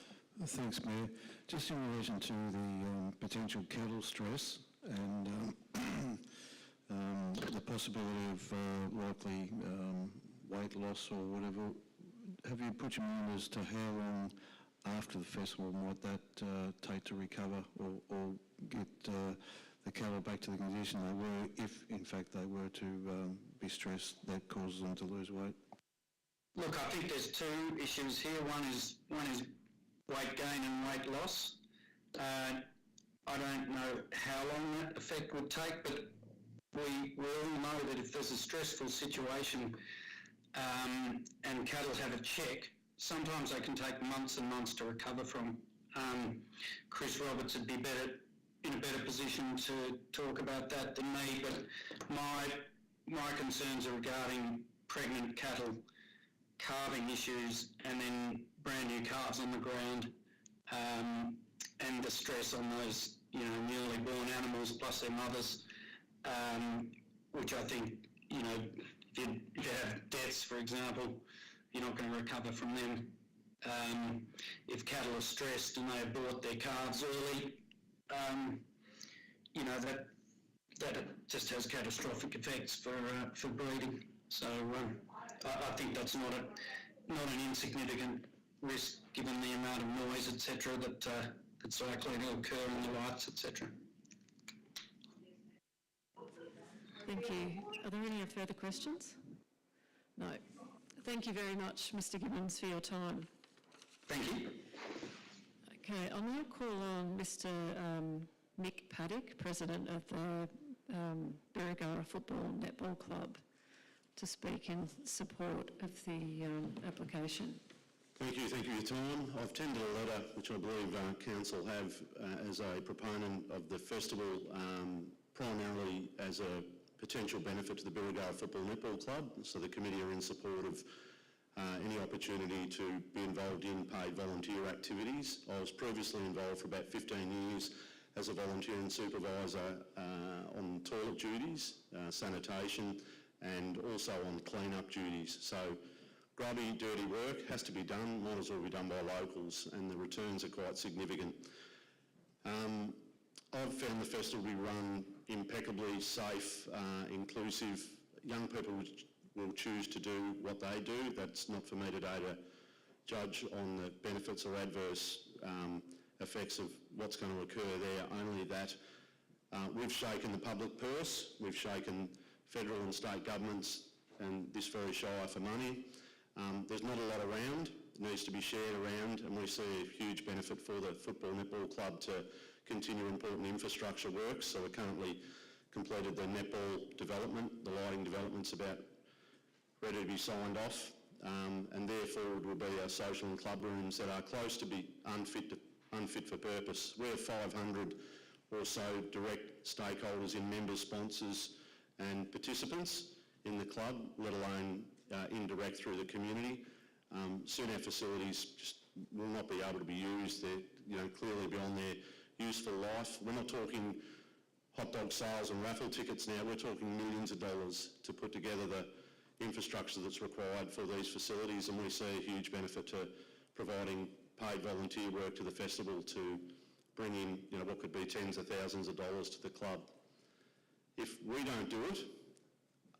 Thanks, Mayor. Just in relation to the potential cattle stress and the possibility of likely weight loss or whatever, have you put your mind as to how long after the festival might that take to recover or get the cattle back to the condition they were, if in fact they were to be stressed that causes them to lose weight? Look, I think there's two issues here. One is weight gain and weight loss. I don't know how long that effect would take, but we all know that if there's a stressful situation and cattle have a check, sometimes they can take months and months to recover from. Chris Roberts would be in a better position to talk about that than me, but my concerns are regarding pregnant cattle, calving issues, and then brand new calves on the ground, and the stress on those, newly born animals plus their mothers, which I think, if you have deaths, for example, you're not going to recover from them. If cattle are stressed and they abort their calves early, that just has catastrophic effects for breeding. So I think that's not an insignificant risk given the amount of noise, etc., that's likely to occur in the lights, etc. Thank you. Are there any further questions? No. Thank you very much, Mr. Gibbons, for your time. Thank you. Okay, I'll now call on Mr. Mick Paddock, President of the Birregurra Football Netball Club, to speak in support of the application. Thank you for your time. I've tendered a letter which I believe Council have as a proponent of the festival, primarily as a potential benefit to the Birregurra Football Netball Club, so the committee are in support of any opportunity to be involved in paid volunteer activities. I was previously involved for about 15 years as a volunteer and supervisor on toilet duties, sanitation, and also on clean-up duties. So grubby, dirty work has to be done, might as well be done by locals, and the returns are quite significant. I've found the festival to be run impeccably, safe, inclusive. Young people will choose to do what they do. That's not for me today to judge on the benefits or adverse effects of what's going to occur there, only that we've shaken the public purse, we've shaken federal and state governments and this very Shire for money. There's not a lot around, it needs to be shared around, and we see a huge benefit for the Football Netball Club to continue important infrastructure works. So we're currently completed the netball development, the lighting development's about ready to be signed off, and therefore will be our social and club rooms that are close to be unfit for purpose. We have 500 or so direct stakeholders in members, sponsors and participants in the club, let alone indirect through the community. Soon our facilities just will not be able to be used. They're clearly beyond their useful life. We're not talking hot dog sales and raffle tickets now, we're talking millions of dollars to put together the infrastructure that's required for these facilities, and we see a huge benefit to providing paid volunteer work to the festival to bring in what could be tens of thousands of dollars to the club. If we don't do it,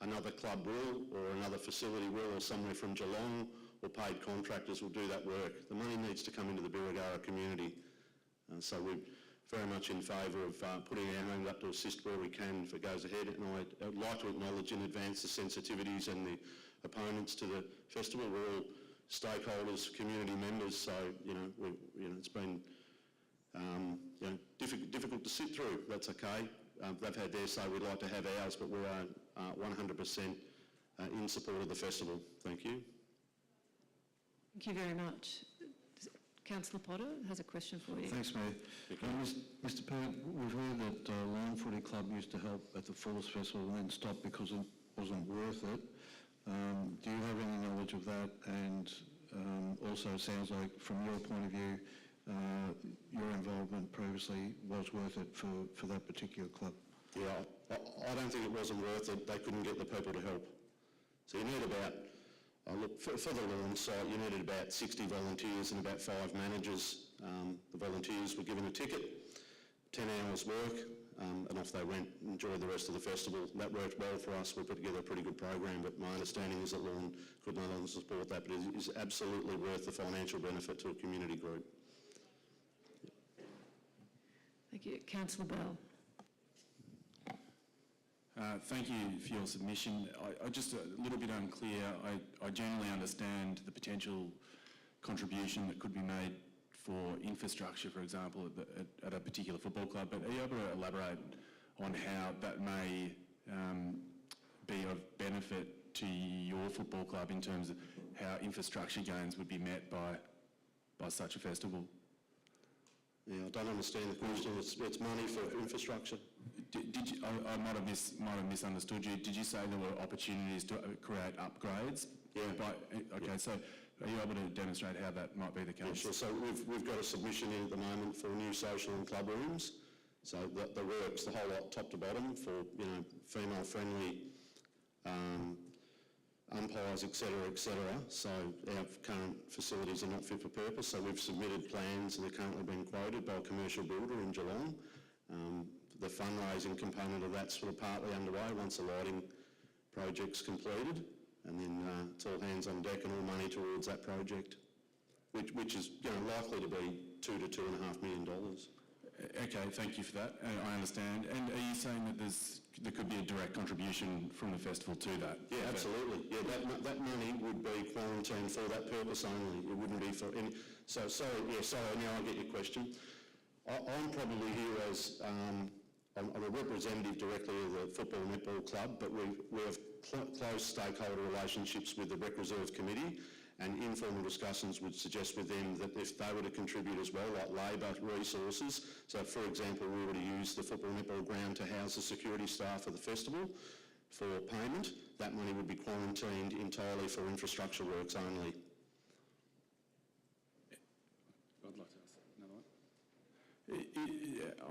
another club will, or another facility will, or somewhere from Geelong, or paid contractors will do that work. The money needs to come into the Birregurra community. So we've very much in favour of putting our hand up to assist where we can if it goes ahead. And I'd like to acknowledge in advance the sensitivities and the opponents to the festival. We're all stakeholders, community members, so it's been difficult to sit through. That's okay. They've had their say. We'd like to have ours, but we are 100% in support of the festival. Thank you. Thank you very much. Councillor Potter has a question for you. Thanks, Mayor. Mr. Pert, we've heard that Lawn Footy Club used to help at the Falls Festival and then stopped because it wasn't worth it. Do you have any knowledge of that? And also it sounds like from your point of view, your involvement previously was worth it for that particular club. Yeah, I don't think it wasn't worth it. They couldn't get the people to help. So you need about, for the lawn site, you needed about 60 volunteers and about 5 managers. The volunteers were given a ticket, 10 hours work, and off they went, enjoyed the rest of the festival. That worked well for us. We put together a pretty good program, but my understanding is that Lawn could no longer support that, but it is absolutely worth the financial benefit to a community group. Thank you. Councillor Bell. Thank you for your submission. I just a little bit unclear. I generally understand the potential contribution that could be made for infrastructure, for example, at a particular football club, but are you able to elaborate on how that may be of benefit to your football club in terms of how infrastructure gains would be met by such a festival? Yeah, I don't understand the question. It's money for infrastructure. Did you, I might have misunderstood you. Did you say there were opportunities to create upgrades? Yeah. Okay, so are you able to demonstrate how that might be the case? Yeah, sure. So we've got a submission in at the moment for new social and club rooms. So the works, the whole lot, top to bottom, for female-friendly umpires, etc., etc. So our current facilities are not fit for purpose. So we've submitted plans and they're currently being quoted by a commercial builder in Geelong. The fundraising component of that's sort of partly underway once the lighting project's completed, and then it's all hands on deck and all money towards that project, which is likely to be $2 to $2.5 million. Okay, thank you for that. I understand. And are you saying that there could be a direct contribution from the festival to that? Yeah, absolutely. Yeah, that money would be quarantined for that purpose only. It wouldn't be for any. So now I get your question. I'm probably here as I'm a representative directly of the Football and Netball Club, but we have close stakeholder relationships with the Rec Reserve Committee, and informal discussions would suggest with them that if they were to contribute as well, like labour resources, so for example, we were to use the Football and Netball ground to house the security staff of the festival for payment, that money would be quarantined entirely for infrastructure works only. I'd like to ask another one.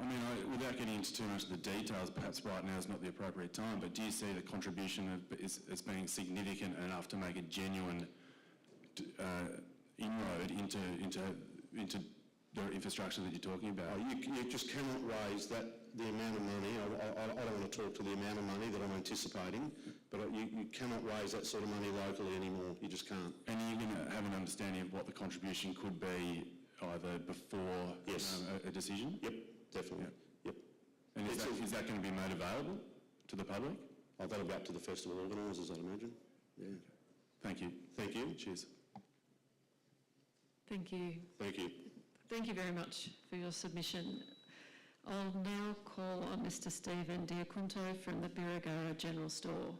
I mean, without getting into too much of the details, perhaps right now is not the appropriate time, but do you see the contribution as being significant enough to make a genuine inroad into the infrastructure that you're talking about? You just cannot raise the amount of money. I don't want to talk to the amount of money that I'm anticipating, but you cannot raise that sort of money locally anymore. You just can't. And are you going to have an understanding of what the contribution could be either before a decision? Yep, definitely. Yep. And is that going to be made available to the public? That'll be up to the festival organisers, I'd imagine. Yeah. Thank you. Thank you. Cheers. Thank you. Thank you. Thank you very much for your submission. I'll now call on Mr. Stephen Diacunto from the Birregurra General Store.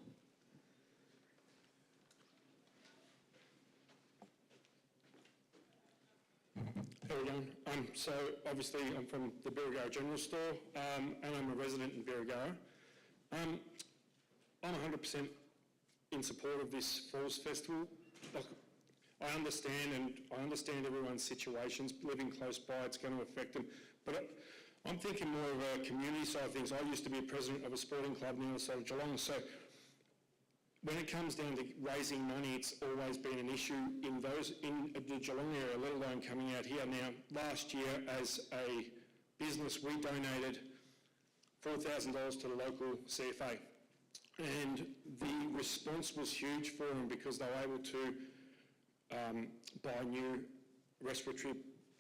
How are we going? So obviously I'm from the Birregurra General Store and I'm a resident in Birregurra. I'm 100% in support of this Falls Festival. I understand everyone's situations. Living close by, it's going to affect them. But I'm thinking more of a community side of things. I used to be a president of a sporting club near the side of Geelong. So when it comes down to raising money, it's always been an issue in the Geelong area, let alone coming out here. Now, last year as a business, we donated $4,000 to the local CFA. And the response was huge for them because they were able to buy new respiratory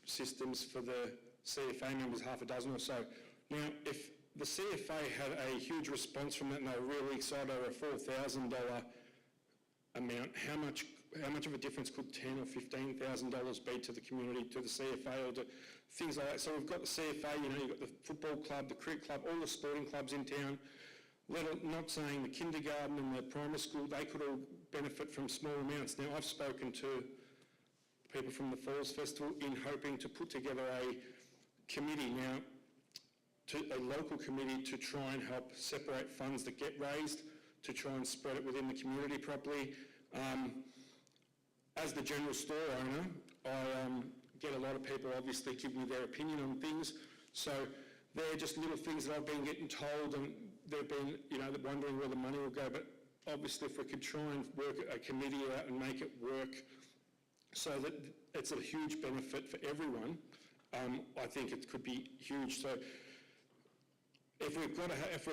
systems for the CFA members, half a dozen or so. Now, if the CFA had a huge response from that and they were really excited over a $4,000 amount, how much of a difference could $10,000 or $15,000 be to the community, to the CFA, or to things like that? So we've got the CFA, you know, you've got the football club, the cricket club, all the sporting clubs in town. Not saying the kindergarten and the primary school, they could all benefit from small amounts. Now, I've spoken to people from the Falls Festival in hoping to put together a committee now, a local committee to try and help separate funds that get raised, to try and spread it within the community properly. As the general store owner, I get a lot of people obviously give me their opinion on things. So they're just little things that I've been getting told, and they've been, you know, wondering where the money will go. But obviously if we could try and work a committee out and make it work so that it's a huge benefit for everyone, I think it could be huge. So if we're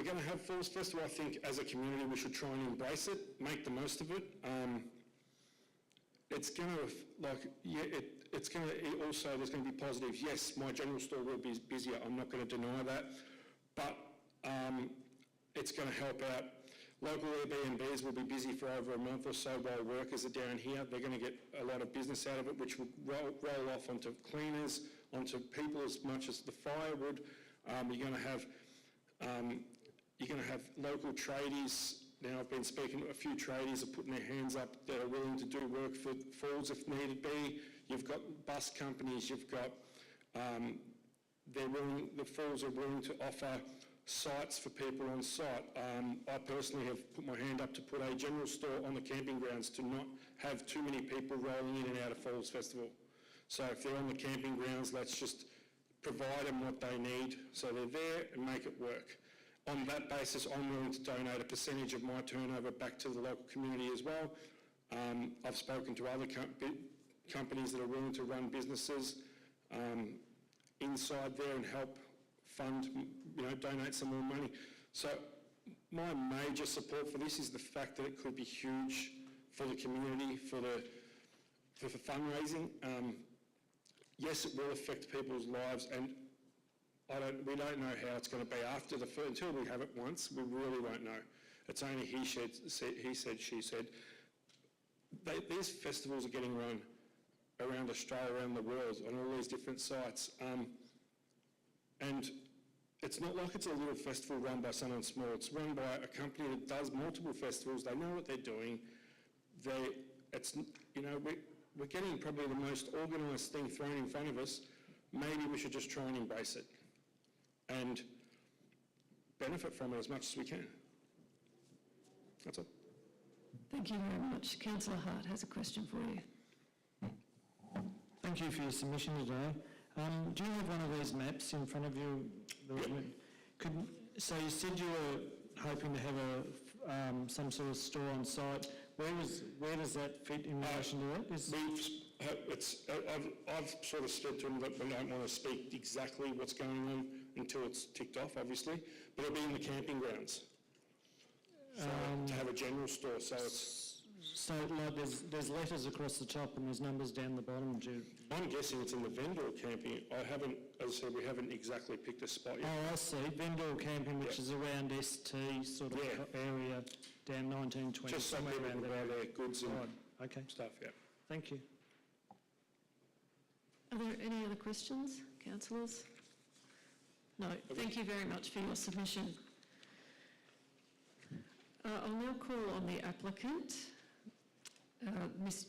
going to have Falls Festival, I think as a community we should try and embrace it, make the most of it. It's going to, it's going to also, there's going to be positives. Yes, my general store will be busier, I'm not going to deny that, but it's going to help out. Local Airbnbs will be busy for over a month or so while workers are down here. They're going to get a lot of business out of it, which will roll off onto cleaners, onto people as much as the firewood. You're going to have local tradies. Now, I've been speaking to a few tradies are putting their hands up that are willing to do work for Falls if needed be. You've got bus companies, you've got, the Falls are willing to offer sites for people on site. I personally have put my hand up to put a general store on the camping grounds to not have too many people rolling in and out of Falls Festival. So if they're on the camping grounds, let's just provide them what they need so they're there and make it work. On that basis, I'm willing to donate a percentage of my turnover back to the local community as well. I've spoken to other companies that are willing to run businesses inside there and help fund, you know, donate some more money. So my major support for this is the fact that it could be huge for the community, for fundraising. Yes, it will affect people's lives, and we don't know how it's going to be after until we have it once. We really won't know. It's only he said, she said. These festivals are getting run around Australia, around the world, on all these different sites. And it's not like it's a little festival run by someone small. It's run by a company that does multiple festivals. They know what they're doing. We're getting probably the most organised thing thrown in front of us. Maybe we should just try and embrace it and benefit from it as much as we can. That's all. Thank you very much. Councillor Hart has a question for you. Thank you for your submission today. Do you have one of these maps in front of you? Yep. So you said you were hoping to have some sort of store on site. Where does that fit in relation to that? I've sort of said to them that we don't want to speak exactly what's going on until it's ticked off, obviously, but it'll be in the camping grounds. So to have a general store, so it's... So like there's letters across the top and there's numbers down the bottom. I'm guessing it's in the Vendor camping. As I said, we haven't exactly picked a spot yet. Oh, I see. Vendor camping, which is around ST sort of area down 1920. Just some people can buy their goods and stuff, yeah. Thank you. Are there any other questions, councillors? No. Thank you very much for your submission. I'll now call on the applicant, Ms.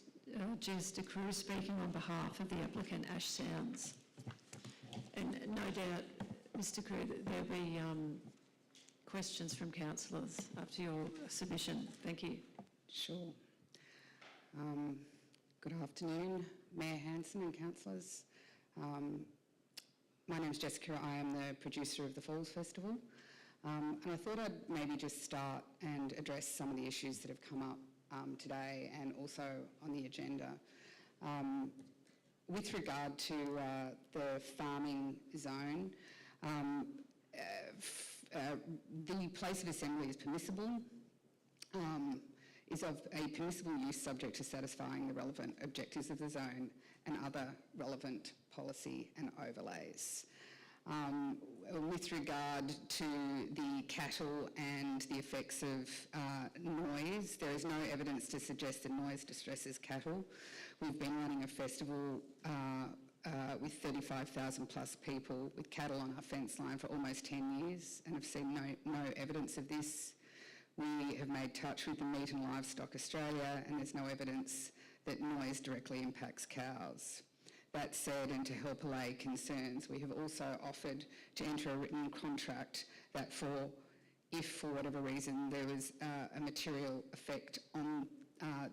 Jez de Cruz, speaking on behalf of the applicant Ash Sounds. And no doubt, Mr. Cruz, there'll be questions from councillors after your submission. Thank you. Sure. Good afternoon, Mayor Hanson and councillors. My name is Jessica. I am the producer of the Falls Festival. And I thought I'd maybe just start and address some of the issues that have come up today and also on the agenda. With regard to the farming zone, the place of assembly is permissible. is of a permissible use subject to satisfying the relevant objectives of the zone and other relevant policy and overlays. With regard to the cattle and the effects of noise, there is no evidence to suggest that noise distresses cattle. We've been running a festival with 35,000 plus people with cattle on our fence line for almost 10 years and have seen no evidence of this. We have made touch with the Meat and Livestock Australia and there's no evidence that noise directly impacts cows. That said, and to help allay concerns, we have also offered to enter a written contract that if for whatever reason there was a material effect on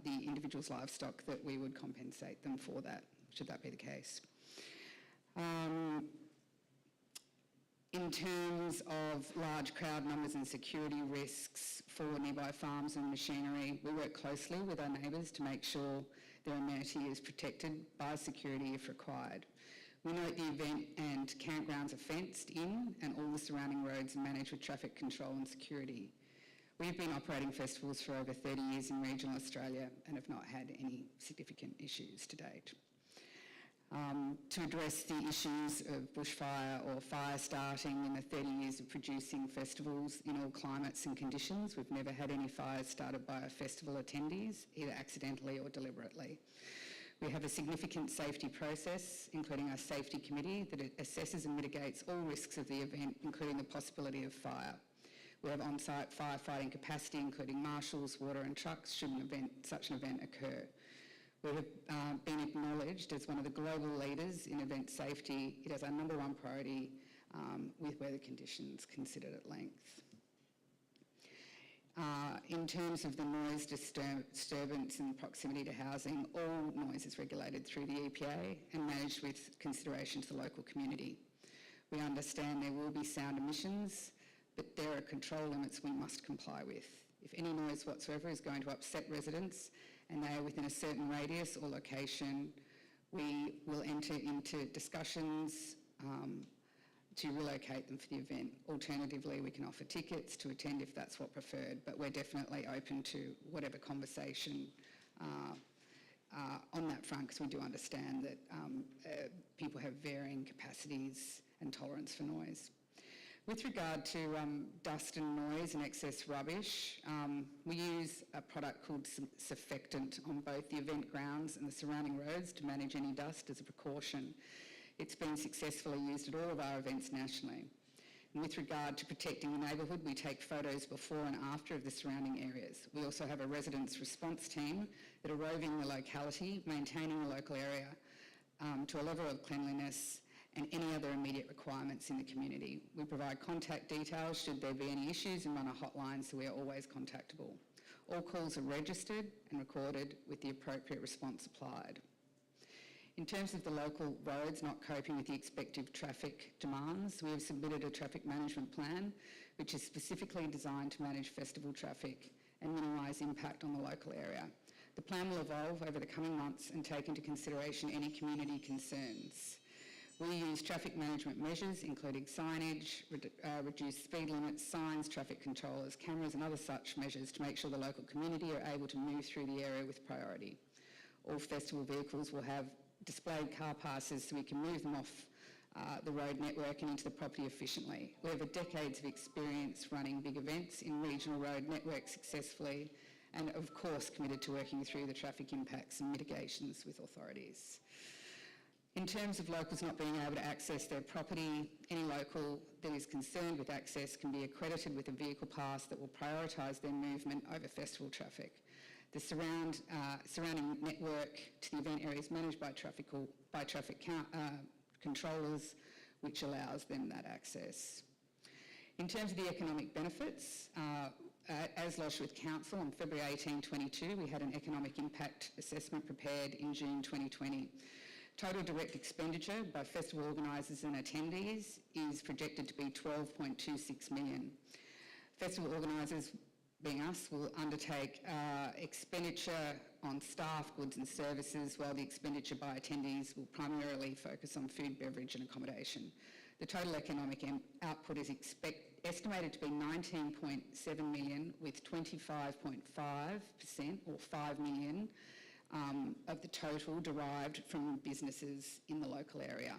the individual's livestock, that we would compensate them for that, should that be the case. In terms of large crowd numbers and security risks for nearby farms and machinery, we work closely with our neighbours to make sure their amenity is protected by security if required. We note the event and campgrounds are fenced in and all the surrounding roads are managed with traffic control and security. We've been operating festivals for over 30 years in regional Australia and have not had any significant issues to date. To address the issues of bushfire or fire starting in the 30 years of producing festivals in all climates and conditions, we've never had any fires started by our festival attendees, either accidentally or deliberately. We have a significant safety process, including our safety committee, that assesses and mitigates all risks of the event, including the possibility of fire. We have on-site firefighting capacity, including marshals, water and trucks, should such an event occur. We have been acknowledged as one of the global leaders in event safety. It is our number one priority with weather conditions considered at length. In terms of the noise disturbance and proximity to housing, all noise is regulated through the EPA and managed with consideration to the local community. We understand there will be sound emissions, but there are control limits we must comply with. If any noise whatsoever is going to upset residents and they are within a certain radius or location, we will enter into discussions to relocate them for the event. Alternatively, we can offer tickets to attend if that's what preferred, but we're definitely open to whatever conversation on that front, because we do understand that people have varying capacities and tolerance for noise. With regard to dust and noise and excess rubbish, we use a product called Surfactant on both the event grounds and the surrounding roads to manage any dust as a precaution. It's been successfully used at all of our events nationally. And with regard to protecting the neighbourhood, we take photos before and after of the surrounding areas. We also have a residents' response team that are roving the locality, maintaining the local area to a level of cleanliness and any other immediate requirements in the community. We provide contact details should there be any issues and run a hotline, so we are always contactable. All calls are registered and recorded with the appropriate response applied. In terms of the local roads not coping with the expected traffic demands, we have submitted a traffic management plan which is specifically designed to manage festival traffic and minimise impact on the local area. The plan will evolve over the coming months and take into consideration any community concerns. We use traffic management measures, including signage, reduced speed limits, signs, traffic controllers, cameras and other such measures to make sure the local community are able to move through the area with priority. All festival vehicles will have displayed car passes so we can move them off the road network and into the property efficiently. We have decades of experience running big events in regional road networks successfully and of course committed to working through the traffic impacts and mitigations with authorities. In terms of locals not being able to access their property, any local that is concerned with access can be accredited with a vehicle pass that will prioritise their movement over festival traffic. The surrounding network to the event area is managed by traffic controllers, which allows them that access. In terms of the economic benefits, as lodged with Council on February 18, 2022, we had an economic impact assessment prepared in June 2020. Total direct expenditure by festival organisers and attendees is projected to be $12.26 million. Festival organisers, being us, will undertake expenditure on staff, goods and services, while the expenditure by attendees will primarily focus on food, beverage and accommodation. The total economic output is estimated to be 19.7 million, with 25.5% or 5 million of the total derived from businesses in the local area.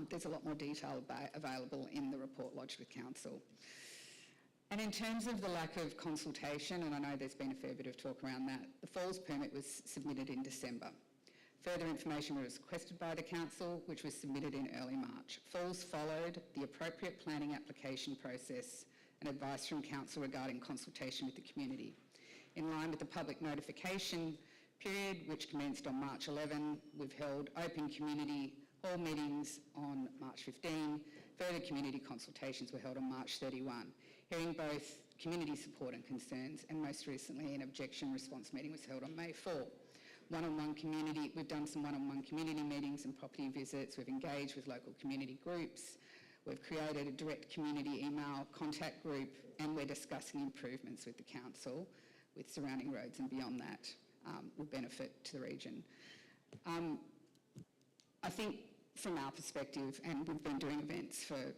There's a lot more detail available in the report lodged with Council. And in terms of the lack of consultation, and I know there's been a fair bit of talk around that, the Falls permit was submitted in December. Further information was requested by the Council, which was submitted in early March. Falls followed the appropriate planning application process and advice from Council regarding consultation with the community. In line with the public notification period, which commenced on March 11, we've held open community hall meetings on March 15. Further community consultations were held on March 31, hearing both community support and concerns, and most recently an objection response meeting was held on May 4. We've done some one-on-one community meetings and property visits. We've engaged with local community groups. We've created a direct community email contact group, and we're discussing improvements with the Council, with surrounding roads and beyond that will benefit to the region. I think from our perspective, and we've been doing events for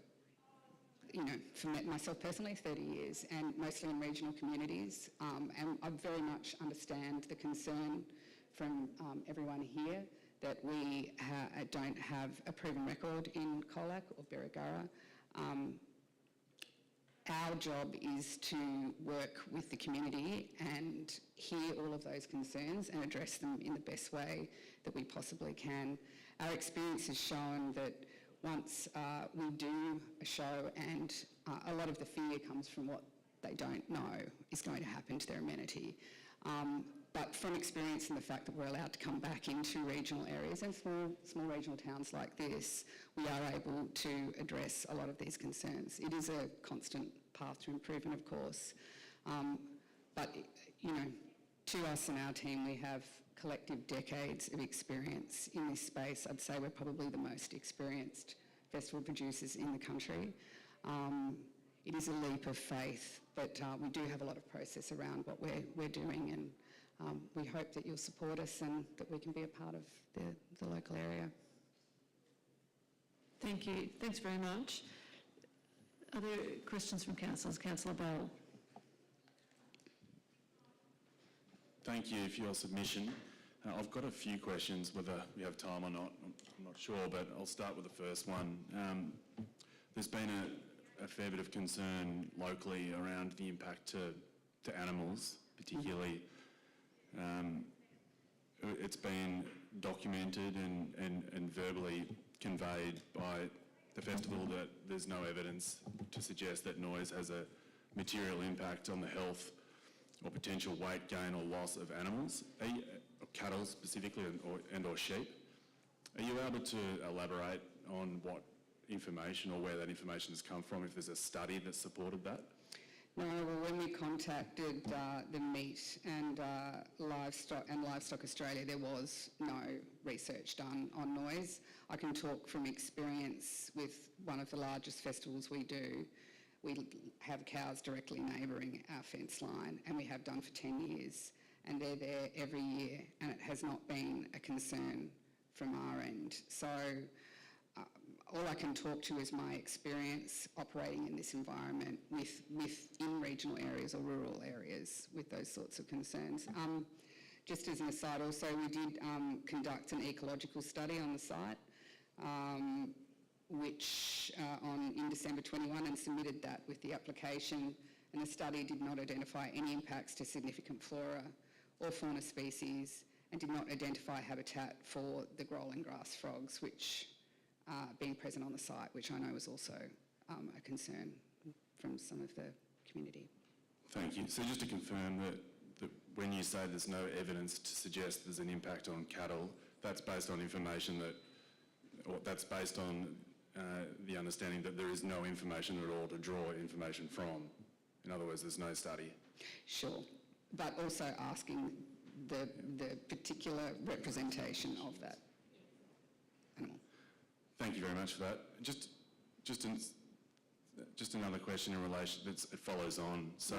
myself personally, 30 years, and mostly in regional communities, and I very much understand the concern from everyone here that we don't have a proven record in Colac or Birregurra. Our job is to work with the community and hear all of those concerns and address them in the best way that we possibly can. Our experience has shown that once we do a show, and a lot of the fear comes from what they don't know is going to happen to their amenity. But from experience and the fact that we're allowed to come back into regional areas and small regional towns like this, we are able to address a lot of these concerns. It is a constant path to improvement, of course. But, to us and our team, we have collective decades of experience in this space. I'd say we're probably the most experienced festival producers in the country. It is a leap of faith, but we do have a lot of process around what we're doing, and we hope that you'll support us and that we can be a part of the local area. Thank you. Thanks very much. Are there questions from councillors? Councillor Bell. Thank you for your submission. I've got a few questions, whether we have time or not, I'm not sure, but I'll start with the first one. There's been a fair bit of concern locally around the impact to animals, particularly. It's been documented and verbally conveyed by the festival that there's no evidence to suggest that noise has a material impact on the health or potential weight gain or loss of animals, or cattle specifically, or sheep. Are you able to elaborate on what information or where that information has come from, if there's a study that supported that? No, well, when we contacted the Meat and Livestock Australia, there was no research done on noise. I can talk from experience with one of the largest festivals we do. We have cows directly neighbouring our fence line, and we have done for 10 years, and they're there every year, and it has not been a concern from our end. So all I can talk to is my experience operating in this environment within regional areas or rural areas with those sorts of concerns. Just as an aside also, we did conduct an ecological study on the site, which in December 21, and submitted that with the application, and the study did not identify any impacts to significant flora or fauna species, and did not identify habitat for the growling grass frogs, which being present on the site, which I know was also a concern from some of the community. Thank you. So just to confirm that when you say there's no evidence to suggest there's an impact on cattle, that's based on information or that's based on the understanding that there is no information at all to draw information from. In other words, there's no study. Sure, but also asking the particular representation of that animal. Thank you very much for that. Just another question in relation, it follows on. So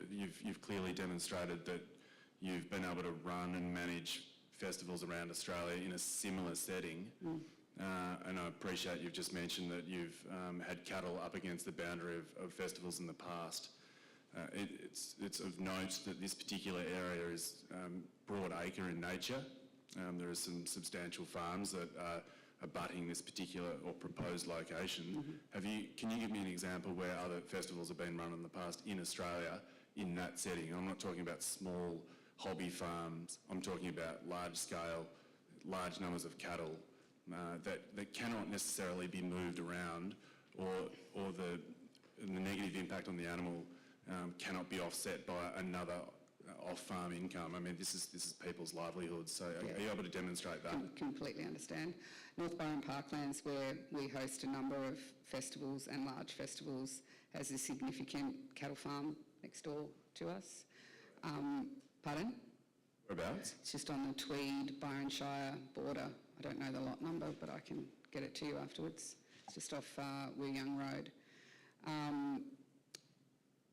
you've clearly demonstrated that you've been able to run and manage festivals around Australia in a similar setting. And I appreciate you've just mentioned that you've had cattle up against the boundary of festivals in the past. It's of note that this particular area is broad acre in nature. There are some substantial farms that are abutting this particular or proposed location. Can you give me an example where other festivals have been run in the past in Australia in that setting? I'm not talking about small hobby farms. I'm talking about large scale, large numbers of cattle that cannot necessarily be moved around, or the negative impact on the animal cannot be offset by another off-farm income. I mean, this is people's livelihoods. So are you able to demonstrate that? Completely understand. North Byron Parklands, where we host a number of festivals and large festivals, has a significant cattle farm next door to us. Pardon? Whereabouts? It's just on the Tweed Byron Shire border. I don't know the lot number, but I can get it to you afterwards. It's just off Woo Young Road.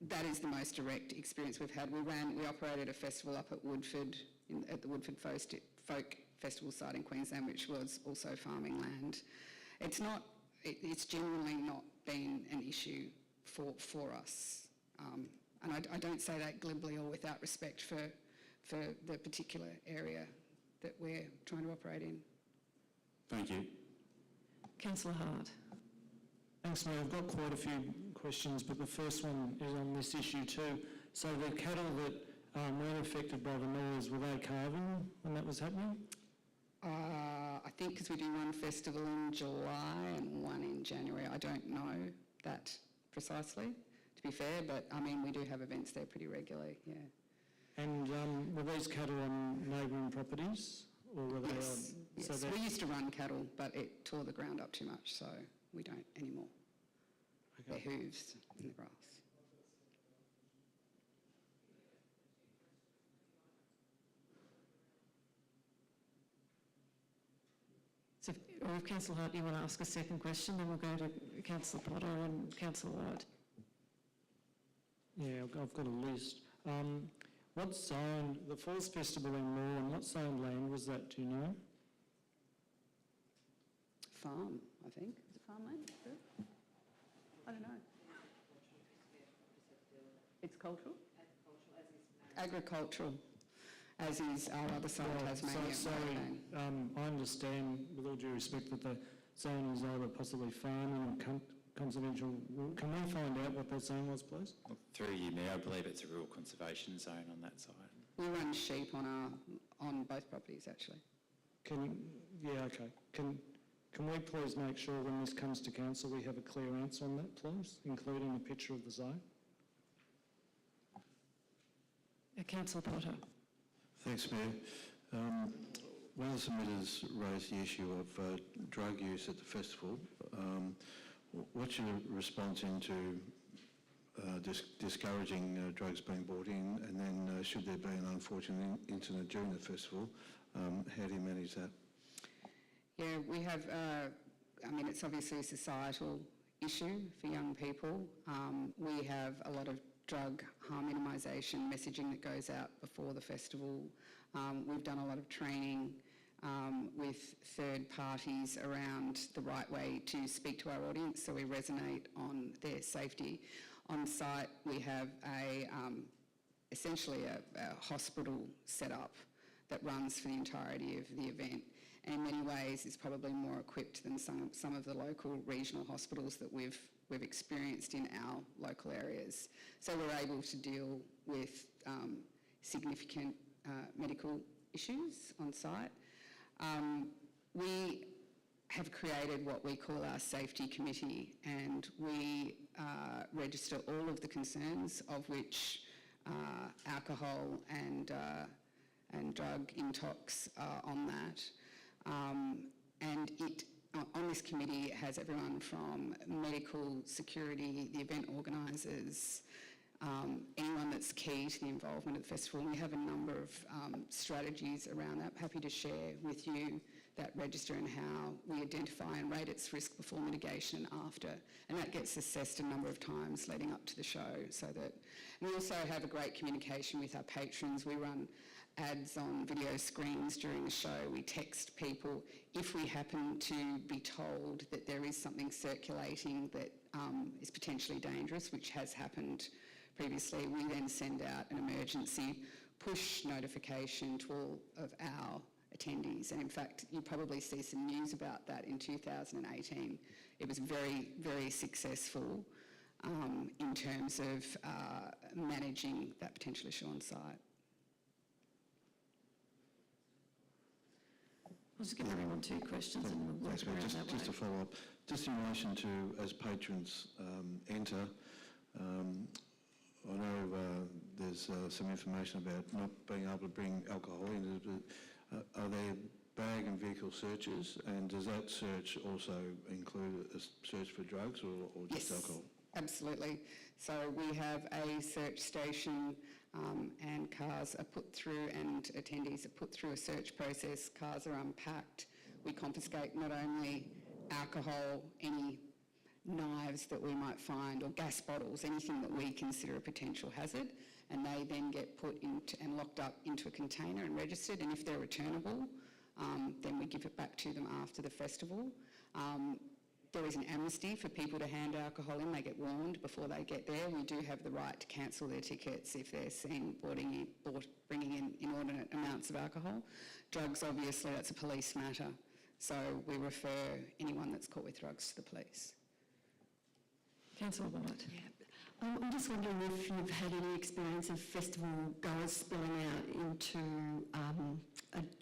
That is the most direct experience we've had. We operated a festival up at Woodford, at the Woodford Folk Festival site in Queensland, which was also farming land. It's genuinely not been an issue for us. And I don't say that glibly or without respect for the particular area that we're trying to operate in. Thank you. Councillor Hart. Thanks, Mayor. I've got quite a few questions, but the first one is on this issue too. So the cattle that weren't affected by the noise, were they calving when that was happening? I think because we do one festival in July and one in January. I don't know that precisely, to be fair, but I mean, we do have events there pretty regularly, yeah. And were these cattle on neighbouring properties, or were they on? Yes, So we used to run cattle, but it tore the ground up too much, so we don't anymore. Their hooves in the grass. So if Councillor Hart, you want to ask a second question, then we'll go to Councillor Potter and Councillor White. Yeah, I've got a list. What zone, the Falls Festival in Moore, what zoned land was that, do you know? Farm, I think. Is it farmland? I don't know. It's cultural? Agricultural, as is our other side, Tasmania. Sorry, I understand, with all due respect, that the zone is either possibly farming or conservation. Can we find out what that zone was, please? Well, through you, Mayor, I believe it's a rural conservation zone on that side. We run sheep on both properties, actually. Can we please make sure when this comes to council we have a clear answer on that, please, including a picture of the zone? Councillor Potter. Thanks, Mayor. One of the submitters raised the issue of drug use at the festival. What's your response into discouraging drugs being brought in, and then should there be an unfortunate incident during the festival, how do you manage that? Yeah, we have, it's obviously a societal issue for young people. We have a lot of drug harm minimisation messaging that goes out before the festival. We've done a lot of training with third parties around the right way to speak to our audience, so we resonate on their safety. On site, we have essentially a hospital set up that runs for the entirety of the event, and in many ways is probably more equipped than some of the local regional hospitals that we've experienced in our local areas. So we're able to deal with significant medical issues on site. We have created what we call our safety committee, and we register all of the concerns, of which alcohol and drug intox are on that. And it, on this committee, it has everyone from medical, security, the event organisers, anyone that's key to the involvement of the festival. And we have a number of strategies around that. Happy to share with you that register and how we identify and rate its risk before mitigation and after. And that gets assessed a number of times leading up to the show. We also have a great communication with our patrons. We run ads on video screens during the show. We text people. If we happen to be told that there is something circulating that is potentially dangerous, which has happened previously, we then send out an emergency push notification to all of our attendees. And in fact, you probably see some news about that in 2018. It was very, very successful in terms of managing that potential issue on site. I'll just give everyone 2 questions and we'll work around that way. Just to follow up, just in relation to as patrons enter, I know there's some information about not being able to bring alcohol in. Are there bag and vehicle searches, and does that search also include a search for drugs or just alcohol? Absolutely. So we have a search station and cars are put through and attendees are put through a search process. Cars are unpacked. We confiscate not only alcohol, any knives that we might find or gas bottles, anything that we consider a potential hazard, and they then get put into and locked up into a container and registered, and if they're returnable, then we give it back to them after the festival. There is an amnesty for people to hand alcohol in. They get warned before they get there. We do have the right to cancel their tickets if they're seen bringing in inordinate amounts of alcohol. Drugs, obviously, that's a police matter. So we refer anyone that's caught with drugs to the police. Councillor White. Yeah. I'm just wondering if you've had any experience of festival goers spilling out into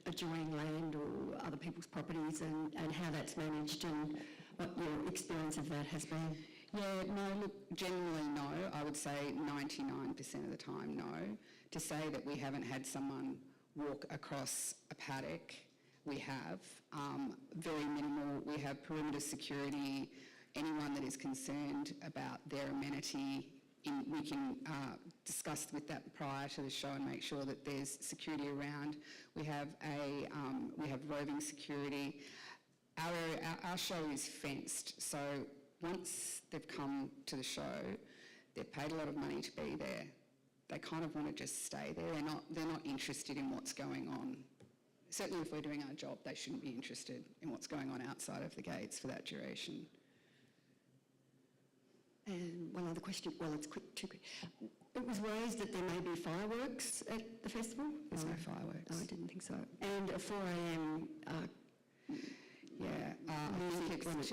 adjoining land or other people's properties and how that's managed and what your experience of that has been? Yeah, no, look, generally no. I would say 99% of the time no. To say that we haven't had someone walk across a paddock, we have. Very minimal. We have perimeter security. Anyone that is concerned about their amenity, we can discuss with that prior to the show and make sure that there's security around. We have roving security. Our show is fenced, so once they've come to the show, they've paid a lot of money to be there. They kind of want to just stay there. They're not interested in what's going on. Certainly if we're doing our job, they shouldn't be interested in what's going on outside of the gates for that duration. And one other question, well, it's quick, too quick. It was raised that there may be fireworks at the festival? There's no fireworks. No, I didn't think so. And at 4 a.m...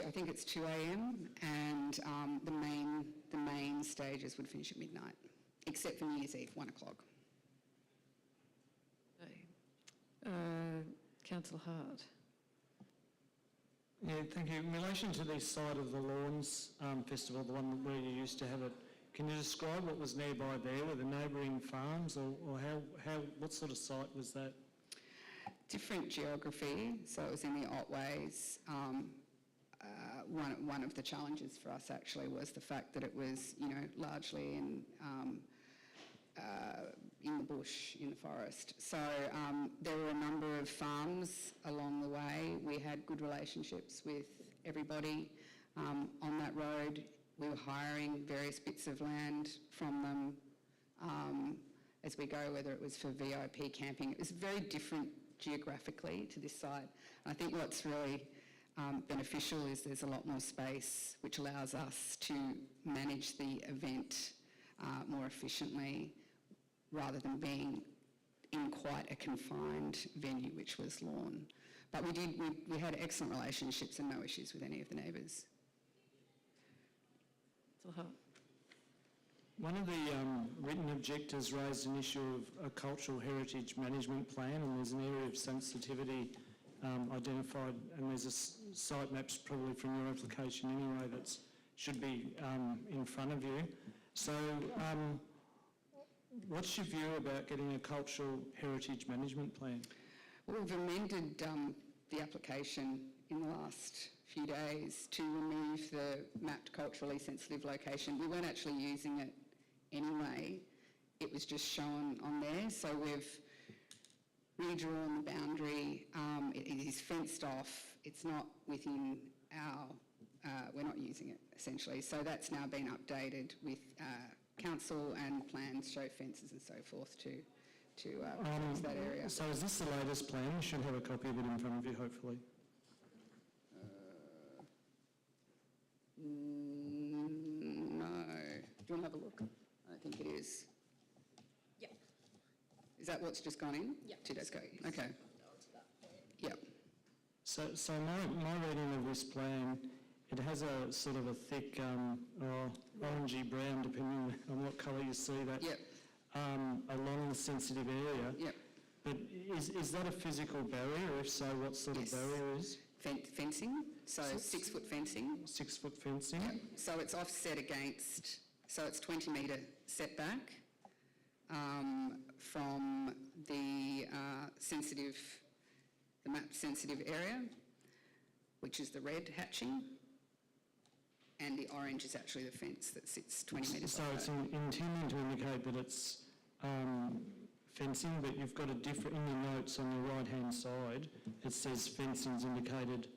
I think it's 2 a.m. and the main stages would finish at midnight, except for New Year's Eve, 1 o'clock. Councillor Hart. Yeah, thank you. In relation to the site of the Lawns Festival, the one where you used to have it, can you describe what was nearby there? Were the neighbouring farms or what sort of site was that? Different geography, so it was in the Otways. One of the challenges for us actually was the fact that it was, largely in the bush, in the forest. So there were a number of farms along the way. We had good relationships with everybody on that road. We were hiring various bits of land from them as we go, whether it was for VIP camping. It was very different geographically to this site. I think what's really beneficial is there's a lot more space, which allows us to manage the event more efficiently rather than being in quite a confined venue, which was lawn. But we had excellent relationships and no issues with any of the neighbours. One of the written objectors raised an issue of a cultural heritage management plan, and there's an area of sensitivity identified, and there's a site maps probably from your application anyway that should be in front of you. So what's your view about getting a cultural heritage management plan? Well, we've amended the application in the last few days to remove the mapped culturally sensitive location. We weren't actually using it anyway. It was just shown on there. So redrawn the boundary. It is fenced off. It's not within our, we're not using it essentially. So that's now been updated with council, and plans show fences and so forth to protect that area. So is this the latest plan? You should have a copy of it in front of you, hopefully. No. Do you want to have a look? I don't think it is. Yep. Is that what's just gone in? Yep. 2 days ago. Okay. Yep. So my reading of this plan, it has a sort of a thick orangey brown, depending on what colour you see that, Yep. along the sensitive area. Yep. But is that a physical barrier? If so, what sort Yes. of barrier is? Fencing, so 6 foot fencing. 6 foot fencing? Yep. So it's offset against, so it's 20 metre setback from the map sensitive area, which is the red hatching, and the orange is actually the fence that sits 20 metres So off it's that. intending to indicate that it's fencing, but you've got a different, in the notes on the right-hand side, it says fencing's indicated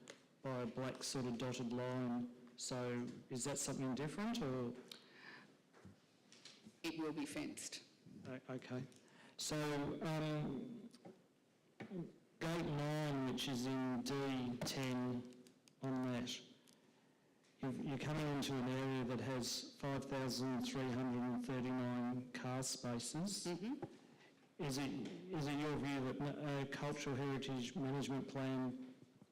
by a black sort of dotted line. So is that something different, or? It will be fenced. Okay. So gate 9, which is in D10 on that, you're coming into an area that has 5,339 car spaces. Mm-hmm. Is it your view that a cultural heritage management plan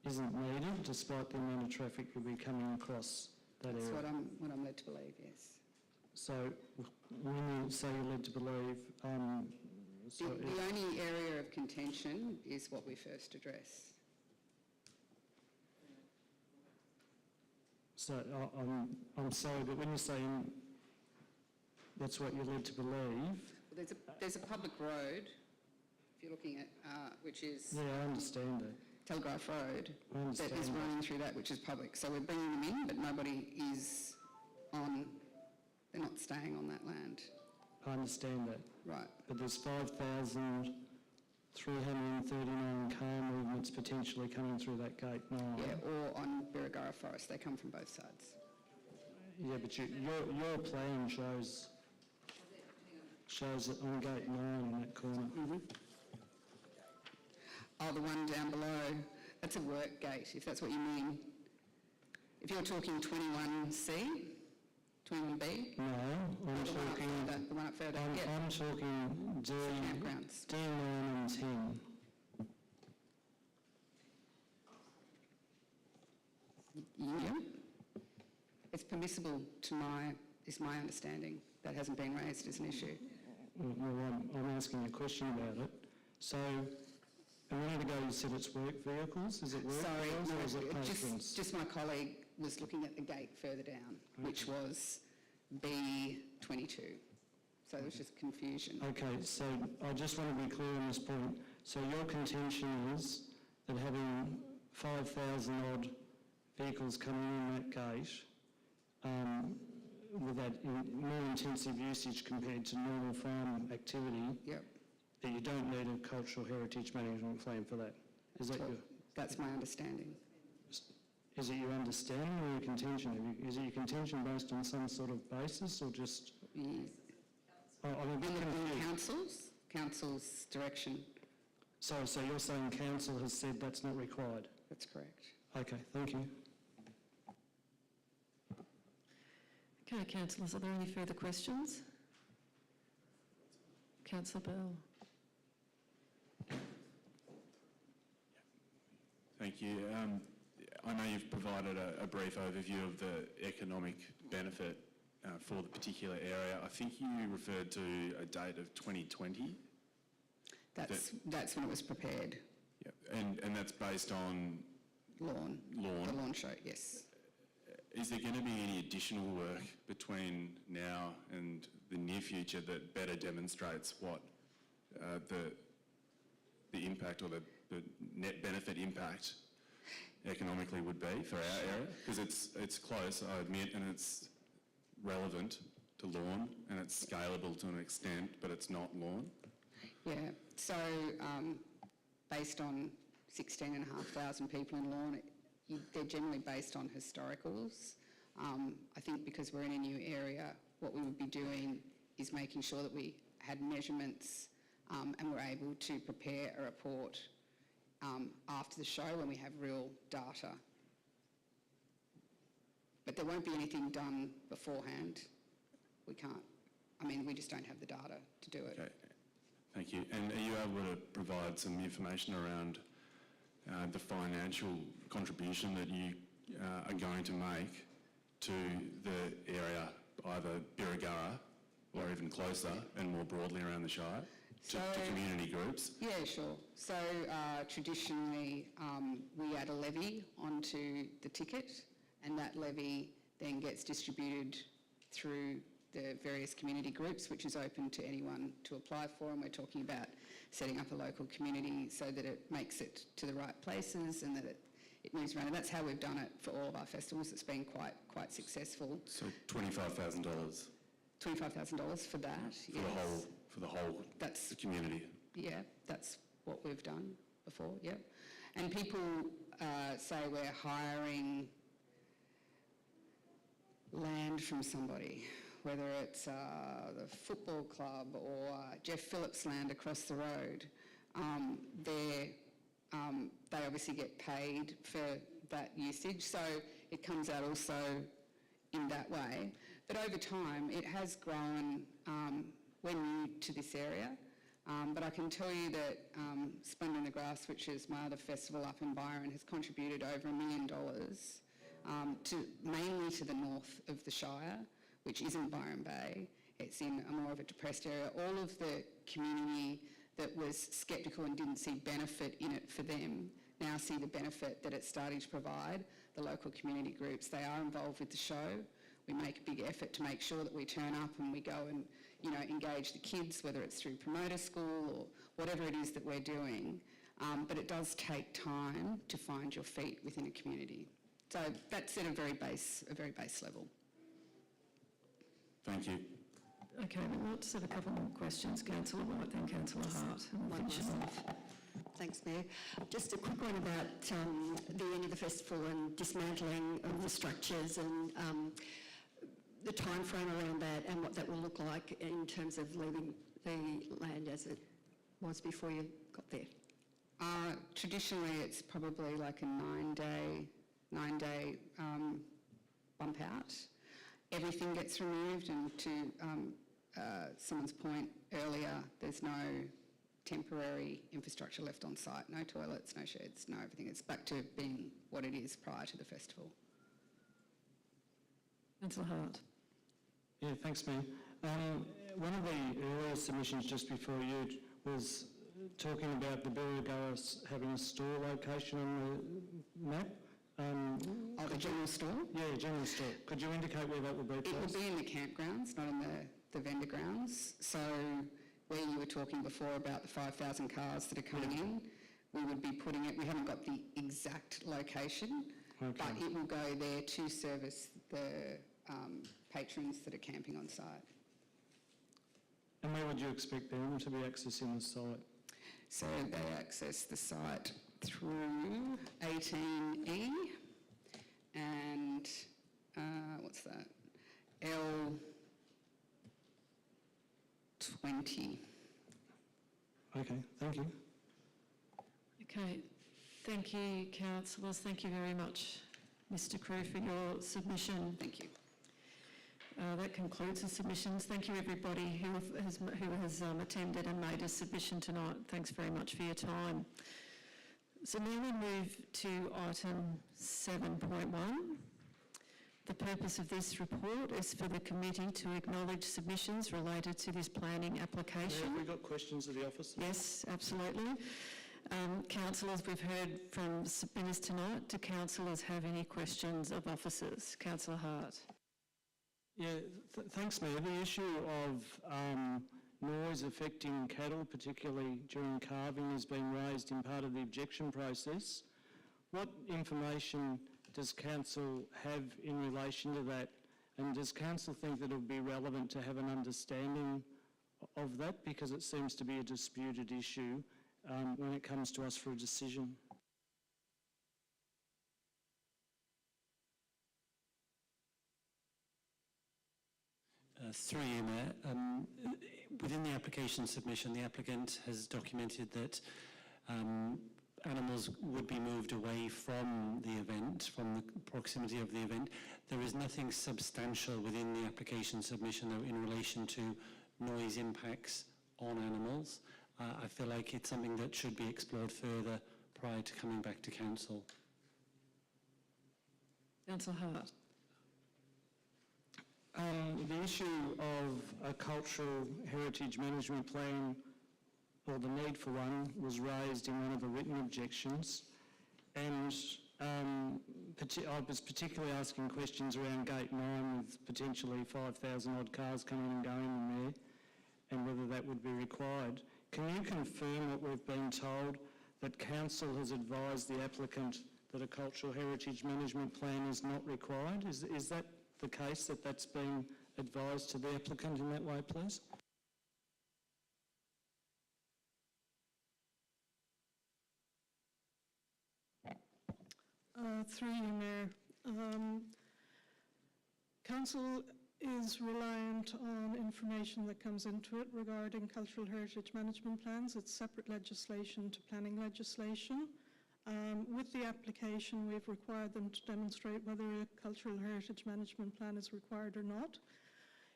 isn't needed, despite the amount of traffic you'll be coming across that That's area? what I'm led to believe, yes. So when you say you're led to believe, The only area of contention is what we first address. So I'm sorry, but when you're saying that's what you're led to believe... There's a public road, if you're looking at, which is... Yeah, I understand that. Telegraph Road, I understand that is that. running through that, which is public. So we're bringing them in, but nobody is on, they're not staying on that land. I understand that. Right. But there's 5,339 car movements potentially coming through that gate 9. Yeah, or on Birregurra Forest. They come from both sides. Yeah, but your plan shows it on gate 9 in that corner. Mm-hmm. Oh, the one down below, that's a work gate, if that's what you mean. If you're talking 21C, 21B? No, I'm talking... The one up further, yeah. I'm talking Campgrounds. D9 and 10. Yeah. It's permissible is my understanding. That hasn't been raised as an issue. Well, I'm asking a question about it. So, a minute ago you said it's work vehicles. Is it work vehicles or is it patrons? Just my colleague was looking at the gate further down, which was B22. So there was just confusion. Okay, so I just want to be clear on this point. So your contention is that having 5,000 odd vehicles coming in that gate, with that more intensive usage compared to normal farm activity, yep, that you don't need a cultural heritage management plan for that. Is that That's my understanding. Is it your understanding or your contention? Is it your contention based on some sort of basis or just... I'm a bit confused. Council's direction. So you're saying council has said that's not required? That's correct. Okay, thank you. Okay, councillors, are there any further questions? Councillor Bell. Thank you. I know you've provided a brief overview of the economic benefit for the particular area. I think you referred to a date of 2020. That's when it was prepared. Yeah, and that's based on lawn. The lawn show, yes. Is there going to be any additional work between now and the near future that better demonstrates what the impact or the net benefit impact economically would be for our area? Because it's close, I admit, and it's relevant to lawn and it's scalable to an extent, but it's not lawn. Yeah, so based on 16,500 people in Lorne. They're generally based on historicals. I think because we're in a new area, what we would be doing is making sure that we had measurements and we're able to prepare a report after the show when we have real data. But there won't be anything done beforehand. We can't. I mean, we just don't have the data to do it. Okay, thank you. And are you able to provide some information around the financial contribution that you are going to make to the area, either Birregurra or even closer and more broadly around the Shire, to community groups? Yeah, sure. So traditionally we add a levy onto the ticket, and that levy then gets distributed through the various community groups, which is open to anyone to apply for, and we're talking about setting up a local community so that it makes it to the right places and that it moves around. And that's how we've done it for all of our festivals. It's been quite successful. So $25,000? $25,000 for that, yes. For the whole community? Yeah, that's what we've done before, yeah. And people say we're hiring land from somebody, whether it's the football club or Jeff Phillips' land across the road. They obviously get paid for that usage, so it comes out also in that way. But over time, it has grown. We're new to this area, but I can tell you that Splendour in the Grass, which is my other festival up in Byron, has contributed over $1 million mainly to the north of the Shire, which isn't Byron Bay. It's in a more of a depressed area. All of the community that was sceptical and didn't see benefit in it for them now see the benefit that it's starting to provide. The local community groups, they are involved with the show. We make a big effort to make sure that we turn up and we go and, engage the kids, whether it's through promoter school or whatever it is that we're doing. But it does take time to find your feet within a community. So that's at a very base level. Thank you. Okay, we want to have a couple more questions. Councillor White, then Councillor Hart, and we'll finish it off. Thanks, Mayor. Just a quick one about the end of the festival and dismantling of the structures and the time frame around that and what that will look like in terms of leaving the land as it was before you got there. Traditionally, it's probably like a nine-day bump out. Everything gets removed, and to someone's point earlier, there's no temporary infrastructure left on site, no toilets, no sheds, no everything. It's back to being what it is prior to the festival. Councillor Hart. Yeah, thanks, Mayor. One of the earlier submissions just before you was talking about the Birregurra having a store location on the map. The general store? Yeah, general store. Could you indicate where that would be, please? It would be in the campgrounds, not in the vendor grounds. So where you were talking before about the 5,000 cars that are coming in, we would be putting it, we haven't got the exact location, but it will go there to service the patrons that are camping on site. And where would you expect them to be accessing the site? So they access the site through 18E and what's that? L20. Okay, thank you. Okay, thank you, councillors. Thank you very much, Mr. Crew, for your submission. Thank you. That concludes the submissions. Thank you, everybody who has attended and made a submission tonight. Thanks very much for your time. So now we move to item 7.1. The purpose of this report is for the committee to acknowledge submissions related to this planning application. Have we got questions of the officer? Yes, absolutely. Councillors, we've heard from submitters tonight. Do councillors have any questions of officers? Councillor Hart. Yeah, thanks, Mayor. The issue of noise affecting cattle, particularly during calving, has been raised in part of the objection process. What information does council have in relation to that, and does council think that it would be relevant to have an understanding of that, because it seems to be a disputed issue when it comes to us for a decision. Through you, Mayor. Within the application submission, the applicant has documented that animals would be moved away from the event, from the proximity of the event. There is nothing substantial within the application submission, though, in relation to noise impacts on animals. I feel like it's something that should be explored further prior to coming back to council. Councillor Hart. The issue of a cultural heritage management plan, or the need for one, was raised in one of the written objections, and I was particularly asking questions around Gate 9 with potentially 5,000 odd cars coming and going in there, and whether that would be required. Can you confirm what we've been told, that council has advised the applicant that a cultural heritage management plan is not required? Is that the case, that that's been advised to the applicant in that way, please? Through you, Mayor. Council is reliant on information that comes into it regarding cultural heritage management plans. It's separate legislation to planning legislation. With the application, we've required them to demonstrate whether a cultural heritage management plan is required or not.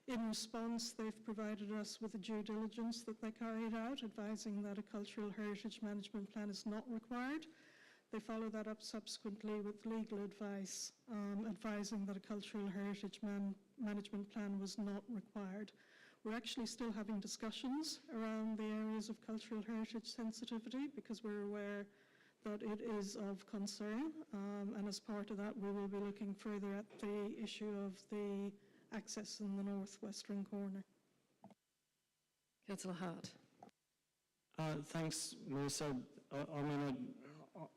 In response, they've provided us with a due diligence that they carried out, advising that a cultural heritage management plan is not required. They follow that up subsequently with legal advice, advising that a cultural heritage management plan was not required. We're actually still having discussions around the areas of cultural heritage sensitivity, because we're aware that it is of concern, and as part of that we will be looking further at the issue of the access in the northwestern corner. Councillor Hart. Thanks, Melissa.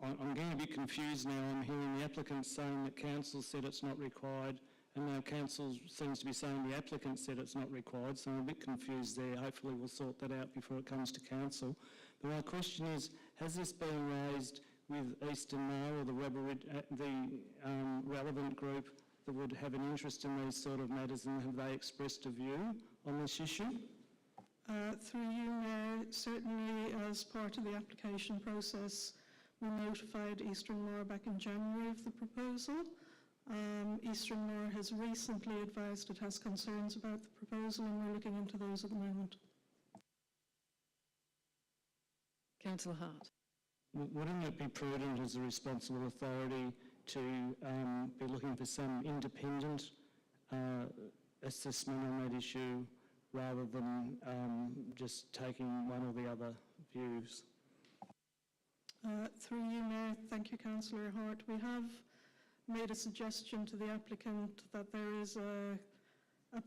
I'm getting a bit confused now. I'm hearing the applicant saying that council said it's not required, and now council seems to be saying the applicant said it's not required, so I'm a bit confused there. Hopefully we'll sort that out before it comes to council. But my question is, has this been raised with Eastern Mail or the relevant group that would have an interest in these sort of matters, and have they expressed a view on this issue? Through you, Mayor, certainly as part of the application process, we notified Eastern Moor back in January of the proposal. Eastern Moor has recently advised it has concerns about the proposal, and we're looking into those at the moment. Councillor Hart. Wouldn't it be prudent as a responsible authority to be looking for some independent assessment on that issue, rather than just taking one or the other views? Through you, Mayor, thank you, Councillor Hart. We have made a suggestion to the applicant that there is a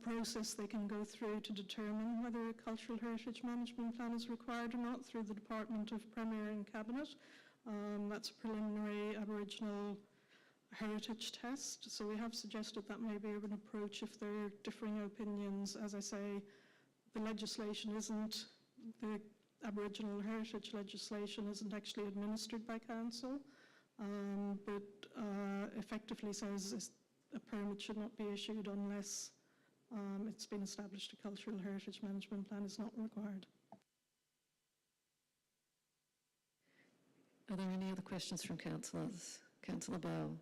process they can go through to determine whether a cultural heritage management plan is required or not through the Department of Premier and Cabinet. That's a preliminary Aboriginal heritage test. So we have suggested that may be an approach if there are differing opinions. As I say, the legislation isn't, the Aboriginal heritage legislation isn't actually administered by council, but effectively says a permit should not be issued unless it's been established a cultural heritage management plan is not required. Are there any other questions from councillors? Councillor Bowell.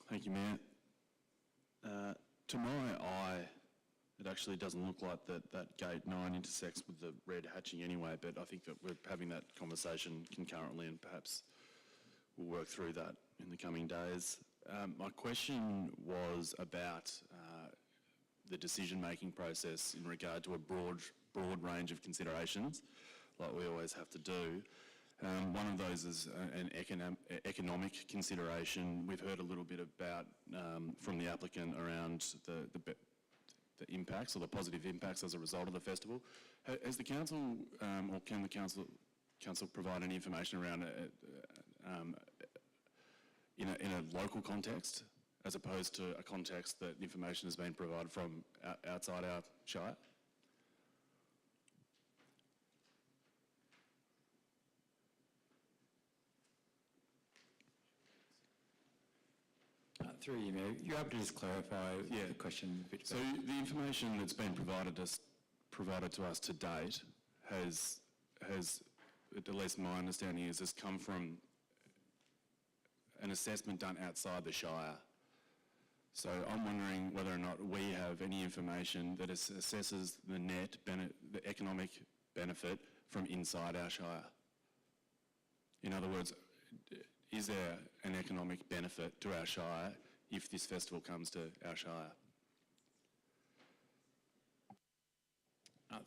Thank you, Mayor. To my eye, it actually doesn't look like that Gate 9 intersects with the red hatching anyway, but I think that we're having that conversation concurrently, and perhaps we'll work through that in the coming days. My question was about the decision-making process in regard to a broad range of considerations, like we always have to do. One of those is an economic consideration. We've heard a little bit about from the applicant around the impacts, or the positive impacts as a result of the festival. Has the council, or can the council provide any information around in a local context, as opposed to a context that information has been provided from outside our shire? Through you, Mayor, you're able to just clarify the question a bit So better? the information that's been provided to us to date has, at least my understanding is, has come from an assessment done outside the Shire. So I'm wondering whether or not we have any information that assesses the economic benefit from inside our Shire. In other words, is there an economic benefit to our Shire if this festival comes to our Shire?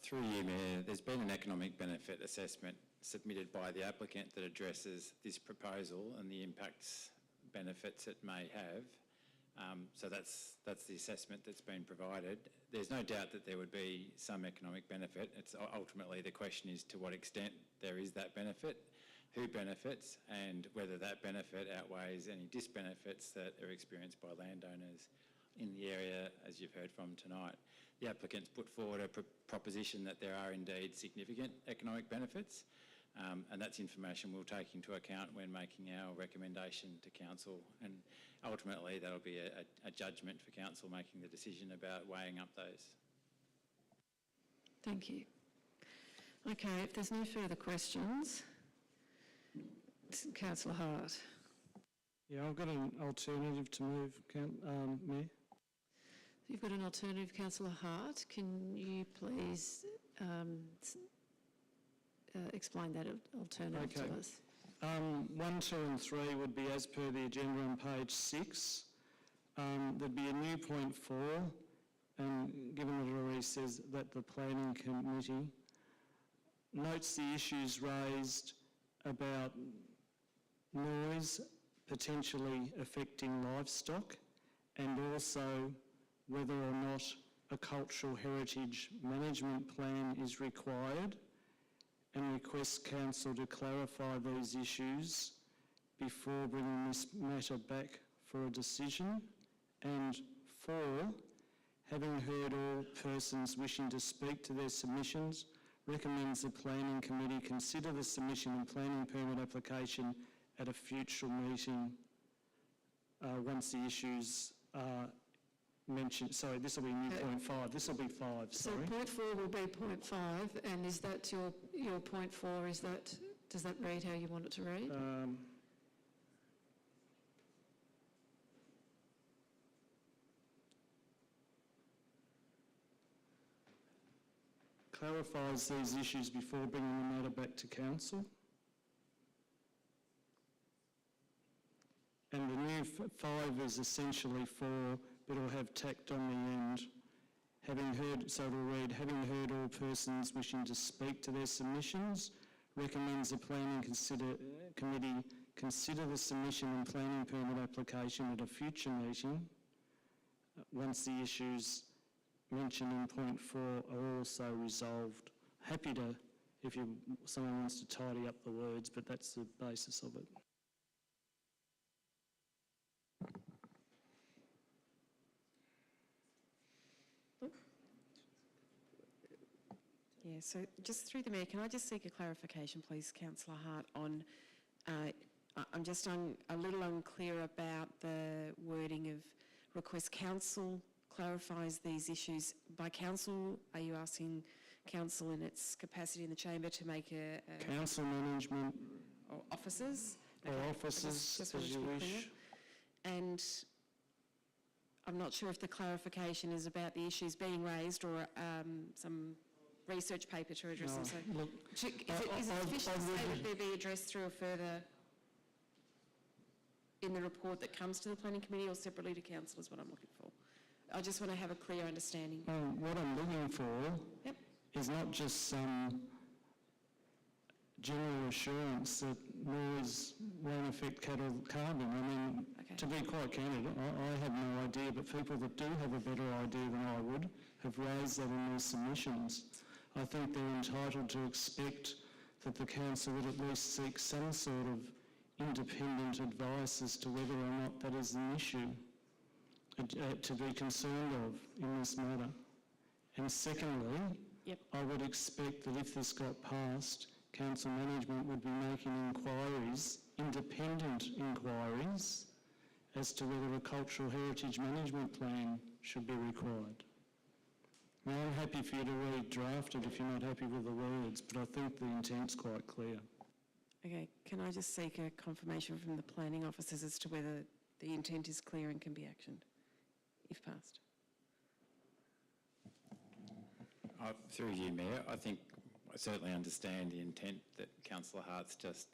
Through you, Mayor, there's been an economic benefit assessment submitted by the applicant that addresses this proposal and the impacts, benefits it may have. So that's the assessment that's been provided. There's no doubt that there would be some economic benefit. It's ultimately the question is to what extent there is that benefit, who benefits, and whether that benefit outweighs any disbenefits that are experienced by landowners in the area, as you've heard from tonight. The applicant's put forward a proposition that there are indeed significant economic benefits, and that's information we'll take into account when making our recommendation to council, and ultimately that'll be a judgment for council making the decision about weighing up those. Thank you. Okay, if there's no further questions, Councillor Hart. Yeah, I've got an alternative to move, Mayor. You've got an alternative, Councillor Hart. Can you please explain that alternative to us? 1, 2 and 3 would be as per the agenda on page 6. There'd be a new point 4, and given that it already says that the planning committee notes the issues raised about noise potentially affecting livestock, and also whether or not a cultural heritage management plan is required, and requests council to clarify these issues before bringing this matter back for a decision. And 4, having heard all persons wishing to speak to their submissions, recommends the planning committee consider the submission and planning permit application at a future meeting once the issues are mentioned. Sorry, this will be new point 5. This will be 5, sorry. So point 4 will be point 5, and is that your point 4? Does that read how you want it to read? Clarifies these issues before bringing the matter back to council. And the new 5 is essentially 4, but it'll have tacked on the end. So it'll read, having heard all persons wishing to speak to their submissions, recommends the planning committee consider the submission and planning permit application at a future meeting once the issues mentioned in point 4 are also resolved. Happy to, if someone wants to tidy up the words, but that's the basis of it. Yeah, so just through the Mayor, can I just seek a clarification, please, Councillor Hart, on, I'm just a little unclear about the wording of request council clarifies these issues. By council, are you asking council in its capacity in the chamber to make a council management or officers? Or officers, just as you wish. And I'm not sure if the clarification is about the issues being raised or some research paper to address them. So Look, is it sufficient to say that they be addressed through a further in the report that comes to the planning committee or separately to council is what I'm looking for. I just want to have a clear understanding. What I'm looking for is not just some general assurance that noise won't affect cattle calving. I mean, to be quite candid, I have no idea, but people that do have a better idea than I would have raised that in their submissions. I think they're entitled to expect that the council would at least seek some sort of independent advice as to whether or not that is an issue to be concerned of in this matter. And secondly, I would expect that if this got passed, council management would be making inquiries, independent inquiries, as to whether a cultural heritage management plan should be required. Now, I'm happy for you to redraft it if you're not happy with the words, but I think the intent's quite clear. Okay, can I just seek a confirmation from the planning officers as to whether the intent is clear and can be actioned, if passed? Through you, Mayor, I think I certainly understand the intent that Councillor Hart's just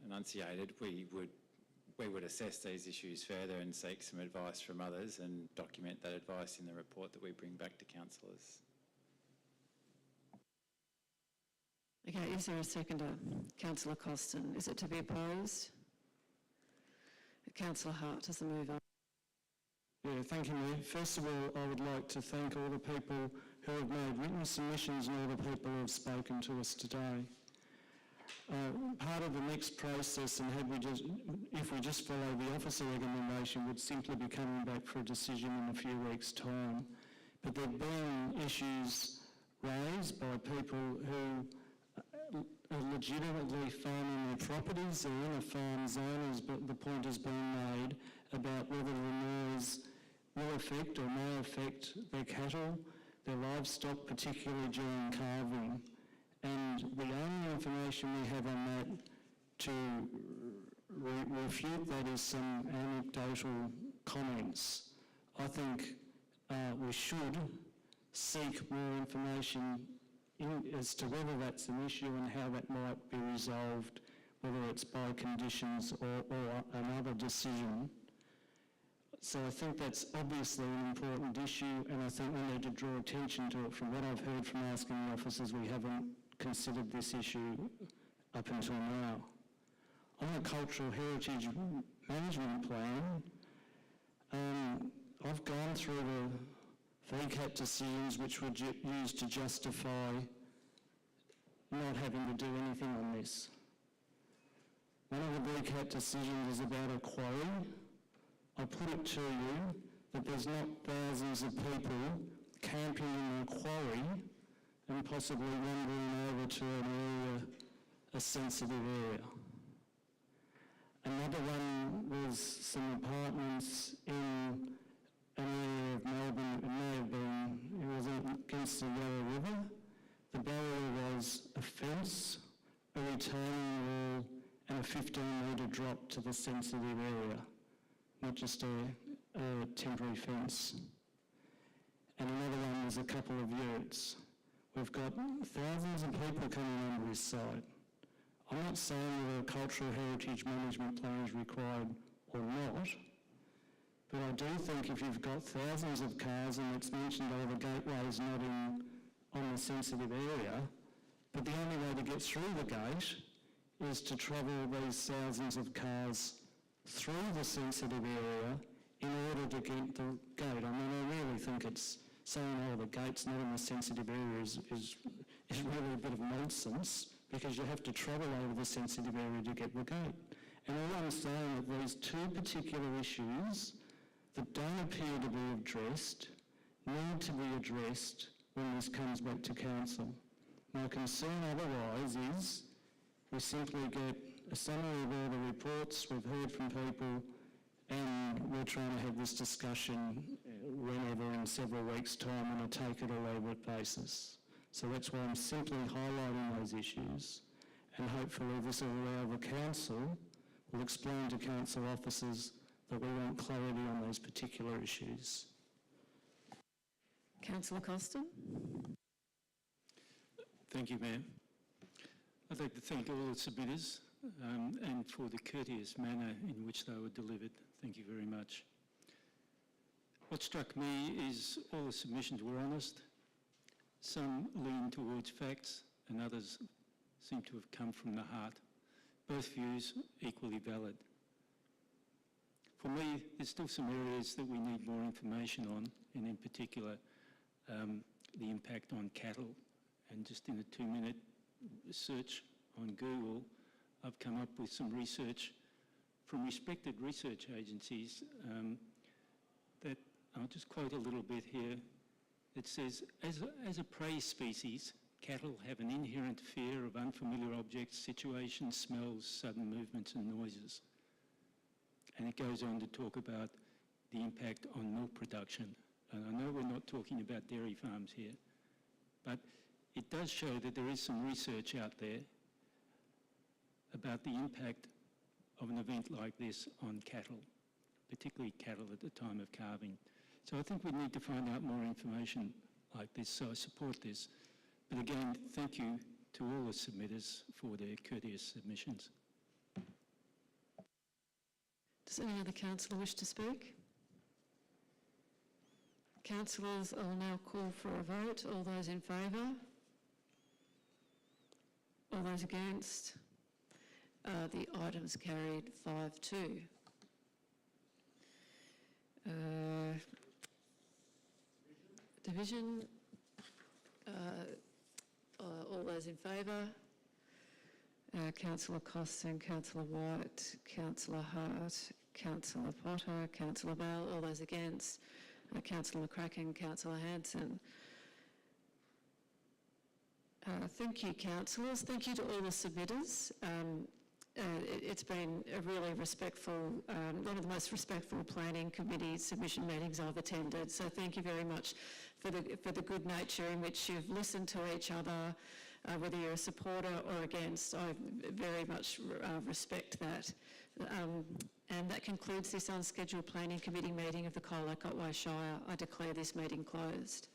enunciated. We would assess these issues further and seek some advice from others and document that advice in the report that we bring back to councillors. Okay, is there a seconder? Councillor Costin. Is it to be opposed? Councillor Hart does the move on. Yeah, thank you, Mayor. First of all, I would like to thank all the people who have made written submissions and all the people who have spoken to us today. Part of the next process, and if we just follow the officer recommendation, would simply be coming back for a decision in a few weeks' time. But there have been issues raised by people who are legitimately farming their properties. They're in a farm zone, but the point has been made about whether the noise will affect or may affect their cattle, their livestock, particularly during calving. And the only information we have on that to refute that is some anecdotal comments. I think we should seek more information as to whether that's an issue and how that might be resolved, whether it's by conditions or another decision. So I think that's obviously an important issue, and I think we need to draw attention to it. From what I've heard from asking the officers, we haven't considered this issue up until now. On the Cultural Heritage Management Plan, I've gone through the VCAT decisions which were used to justify not having to do anything on this. One of the VCAT decisions is about a quarry. I put it to you that there's not thousands of people camping in a quarry and possibly wandering over to an area, a sensitive area. Another one was some apartments in an area of Melbourne, it may have been, it was against the Yarra River. The barrier was a fence, a retaining wall and a 15-metre drop to the sensitive area, not just a temporary fence. And another one was a couple of yurts. We've got thousands of people coming onto this site. I'm not saying whether a cultural heritage management plan is required or not, but I do think if you've got thousands of cars, and it's mentioned the gateway's not on the sensitive area, but the only way to get through the gate is to travel these thousands of cars through the sensitive area in order to get the gate. I mean, I really think it's saying, oh, the gate's not in the sensitive area is really a bit of nonsense, because you have to travel over the sensitive area to get the gate. And all I'm saying that these two particular issues that don't appear to be addressed need to be addressed when this comes back to council. My concern otherwise is we simply get a summary of all the reports we've heard from people, and we're trying to have this discussion whenever in several weeks' time on a take it or leave it basis. So that's why I'm simply highlighting those issues, and hopefully this will allow the council, will explain to council officers that we want clarity on those particular issues. Councillor Costin. Thank you, Mayor. I'd like to thank all the submitters and for the courteous manner in which they were delivered. Thank you very much. What struck me is all the submissions were honest. Some lean towards facts and others seem to have come from the heart. Both views equally valid. For me, there's still some areas that we need more information on, and in particular, the impact on cattle. And just in a 2-minute search on Google, I've come up with some research from respected research agencies that I'll just quote a little bit here. It says, as a prey species, cattle have an inherent fear of unfamiliar objects, situations, smells, sudden movements and noises. and it goes on to talk about the impact on milk production. And I know we're not talking about dairy farms here, but it does show that there is some research out there about the impact of an event like this on cattle, particularly cattle at the time of calving. So I think we need to find out more information like this, so I support this. But again, thank you to all the submitters for their courteous submissions. Does any other councillor wish to speak? Councillors, I will now call for a vote. All those in favour? All those against? The item's carried 5-2. Division, all those in favour? Councillor Costin, Councillor White, Councillor Hart, Councillor Potter, Councillor Bell, all those against? Councillor McCracken, Councillor Hanson. Thank you, councillors. Thank you to all the submitters. It's been a really respectful, one of the most respectful planning committee submission meetings I've attended. So thank you very much for the good nature in which you've listened to each other, whether you're a supporter or against. I very much respect that. And that concludes this unscheduled planning committee meeting of the Colac Otway Shire. I declare this meeting closed.